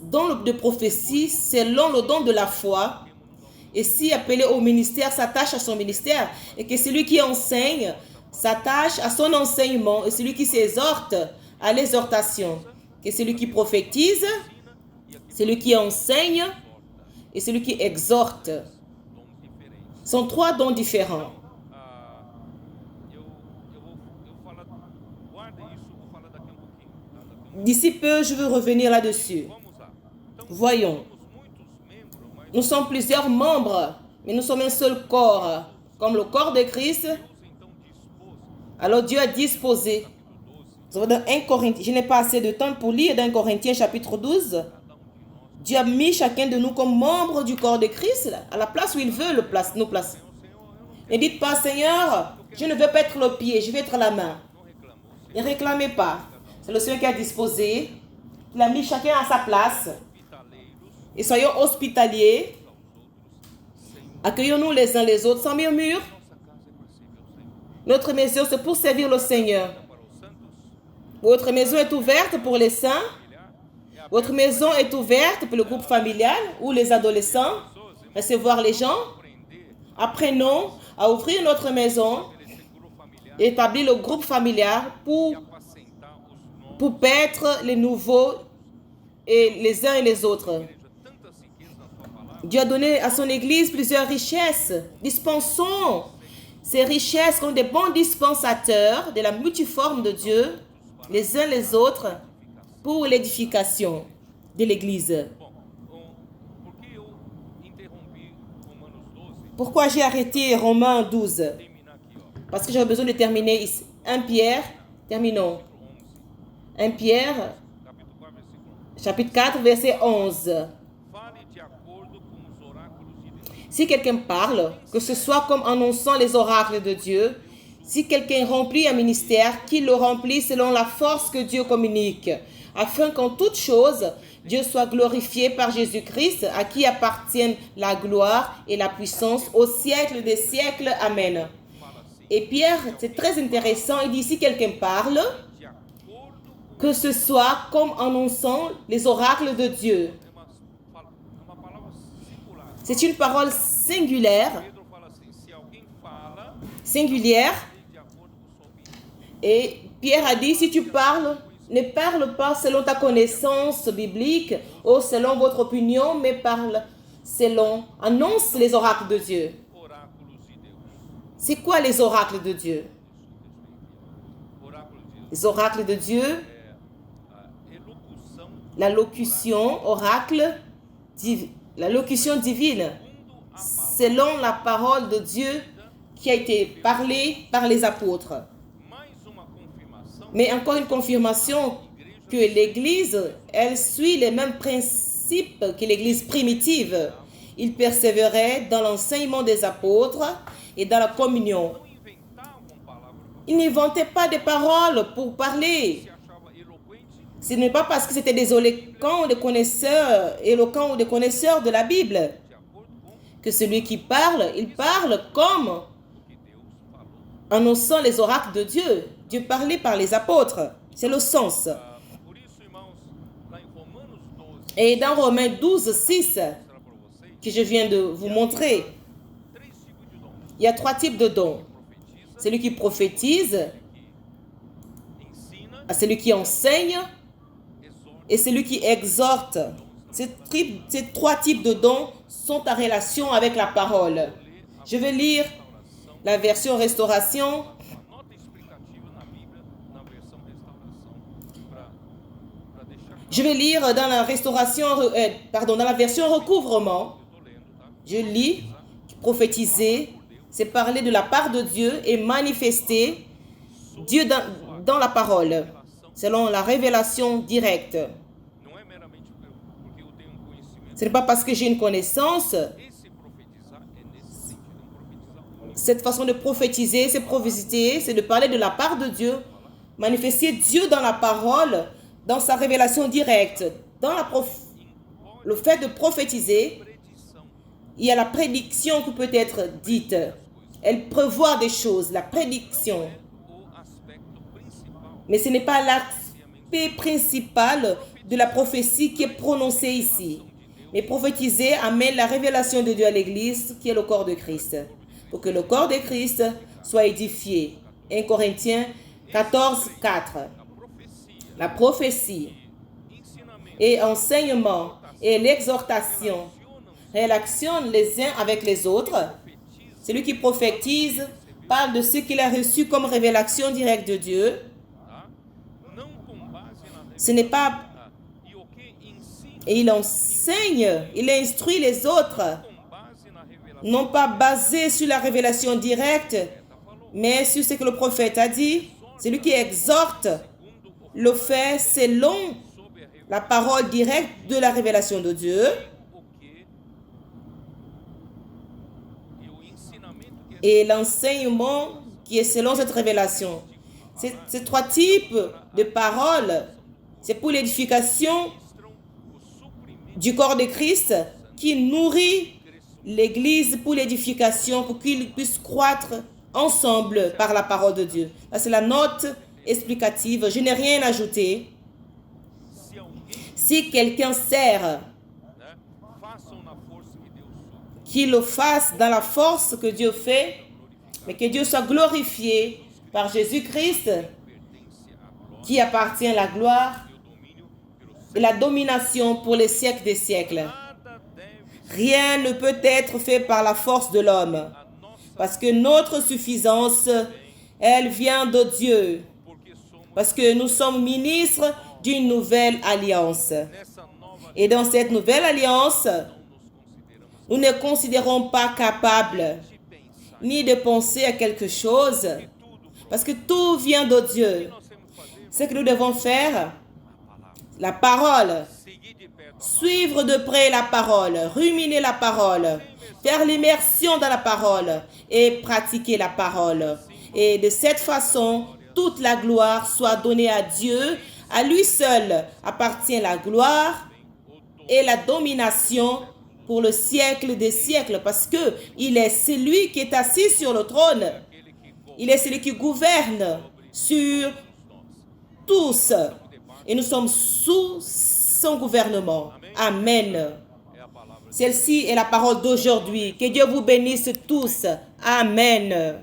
don de prophétie, selon le don de la foi. Et si appelé au ministère, s'attache à son ministère. Et que celui qui enseigne s'attache à son enseignement. Et celui qui s'exhorte à l'exhortation. Que celui qui prophétise, celui qui enseigne et celui qui exhorte. dons diferentes. Sont trois dons différents. Eu falar, guarda isso, vou falar daqui um pouquinho. Tá? Daqui D'ici peu, je veux revenir là-dessus. Vamos lá. Então, Voyons. somos muitos membros, mas Nous sommes plusieurs membres, mais nous sommes un seul corps. Comme le corps de Christ, Deus então dispôs, alors Dieu a disposé. capítulo 12, Nous avons dans 1 Corinthiens, je n'ai pas assez de temps pour lire dans 1 Corinthiens chapitre 12. cada um de nós, Dieu a mis chacun de nous comme membre du corps de Christ à la place où il veut nous placer. Ne dites pas, Seigneur, je ne veux pas être le pied, je veux être la main. não reclamou, Ne réclamez pas. C'est le Seigneur qui a disposé. Il a mis chacun à sa place. hospitaleiros Et soyons hospitaliers. aos outros, sem Accueillons-nous les uns les autres sans murmure. nossa casa é para servir ao Senhor. Notre maison, c'est pour servir le Seigneur. Para os santos, Votre maison est ouverte pour les saints. familiar, é Votre maison est ouverte pour le groupe familial ou les adolescents. Recevoir les gens. aprender Apprenons à ouvrir notre maison, esse grupo familiar et établir le groupe familial e apacentar os novos. pour paître les nouveaux et les uns et les autres. Igreja, tantas riquezas na sua palavra, Dieu a donné à son Église plusieurs richesses. Dispensons ces richesses comme des bons dispensateurs de la multiforme de Dieu, les uns les autres, pour l'édification de l'Église. bom, por que eu interrompi Romanos 12? Pourquoi j'ai arrêté Romains 12? Terminar aqui, ó, Parce que j'avais besoin de terminer ici. 1 Pierre, terminons. 11, 1 Pierre, capítulo 4, versículo 1. chapitre 4, verset 11. Fale de acordo com os oráculos de Deus. Si quelqu'un parle, que ce soit comme annonçant les oracles de Dieu, si quelqu'un remplit un ministère, qu'il le remplisse selon la force que Dieu communique, afin qu'en toute chose, Dieu soit glorifié par Jésus-Christ, à qui appartiennent la gloire et la puissance au siècle des siècles. Amen. Fala assim, Et Pierre, c'est très intéressant, il dit si quelqu'un parle, de acordo com... que ce soit comme annonçant les oracles de Dieu. É uma palavra singular. C'est une parole singulière, Pedro fala assim, se alguém fala singulière. de acordo com sua opinião. Et Pierre a dit, si tu parles, ne parle pas selon ta connaissance biblique ou selon votre opinion, mais parle selon, annonce les oracles de Dieu. Oráculos de Deus. C'est quoi les oracles de Dieu? Oráculos de Deus Les oracles de Dieu, é a elocução la locution, oracle, la locution divine, segundo a palavra. selon la parole de Dieu qui a été parlée par les apôtres. Mais uma confirmação Mais encore une confirmation igreja que l'Église, elle suit les mêmes principes que l'Église primitive. Ils persévéraient dans l'enseignement des apôtres et dans la communion. Não inventavam palavras, Ils n'inventaient pas des paroles pour parler. se achava eloquente, Ce n'est pas parce que c'était des éloquents ou des connaisseurs de la Bible de acordo com que celui qui parle, il parle comme o que Deus falou. annonçant les oracles de Dieu. Dieu parlait par les apôtres. C'est le sens. Por isso, irmãos, lá em Romanos 12, Et dans Romains 12, 6, mostrar para vocês, que je viens de vous montrer, três tipos de dons. il y a 3 types de dons. Profetiza, Celui qui prophétise, que ensina, à celui qui enseigne exorta. et celui qui exhorte. Ces 3 types de dons sont en relation avec la parole. Je vais lire Restauração, la version Restauration. uma nota explicativa na Bíblia, na versão Restauração, para deixar claro Je vais lire dans la restauration, dans la version Recouvrement. que eu estou lendo, tá? Je lis, prophétiser, c'est parler de la part de Dieu et manifester Dieu dans la parole, selon la révélation directe. Não é meramente porque eu tenho um conhecimento. Ce n'est pas parce que j'ai une connaissance. Esse profetizar é nesse sentido, profetizar único. Cette façon de prophétiser, c'est prophétiser, c'est de parler de la part de Dieu, manifester Dieu dans la parole, dans sa révélation directe. Dans le fait de prophétiser, Predição il y a la prédiction qui peut être dite. Elle prévoit des choses, la prédiction. o aspecto principal Mais ce n'est pas l'aspect principal de la prophétie qui est prononcée ici. Mais prophétiser amène la révélation de Dieu à l'Église, qui est le corps de Christ. Pour que le corps de Christ soit édifié. 1 Corinthiens 14, 4. a profecia, La prophétie ensinamento, et enseignement et l'exhortation relationnent les uns avec les autres. Celui qui prophétise parle de ce qu'il a reçu comme révélation directe de Dieu. tá? Não com base na Ce n'est pas... e o que ensina Et il enseigne, il instruit les autres, com base na revelação non pas basé sur la révélation directe, falou, mais sur ce que le prophète a dit. Celui qui exhorte segundo o le fait selon sob a la parole directe de la révélation de Dieu. o que e o ensinamento que Et l'enseignement qui est selon cette révélation. Ces 3 types de paroles, c'est pour l'édification ministram o suprimento du corps de Christ qui nourrit l'Église pour l'édification, pour qu'ils puissent croître ensemble par la parole de Dieu. Là, c'est la note explicative. Je n'ai rien ajouté. se alguém, Si quelqu'un sert, né, façam na força que Deus supre, qu'il le fasse dans la force que Dieu fait, mais que Dieu soit glorifié par Jésus-Christ, pertence à glória qui appartient à la gloire e o domínio pelo et la domination pour les siècles des siècles. nada deve Rien ne peut être fait par la force de l'homme, a nossa, parce que notre suffisance, elle vient de Dieu, porque somos parce que nous sommes ministres d'une nouvelle alliance. nessa nova Et dans cette nouvelle alliance, não nos consideramos nous ne considérons pas capables de pensar ni de penser à quelque chose, tudo parce que tout vient de Dieu. nós temos que fazer Ce que nous devons faire, a palavra, la parole, seguir de perto a suivre de près la parole, ruminer la parole, faire l'immersion dans la parole et pratiquer la parole. Et de cette façon, toute la gloire soit donnée à Dieu. À lui seul appartient la gloire et la domination pour le siècle des siècles, parce que il est celui qui est assis sur le trône. aquele que Il est celui qui gouverne sur tous. Et nous sommes sous son gouvernement. Amen. é a palavra. Celle-ci est la parole d'aujourd'hui. Que Dieu vous bénisse tous. Amen.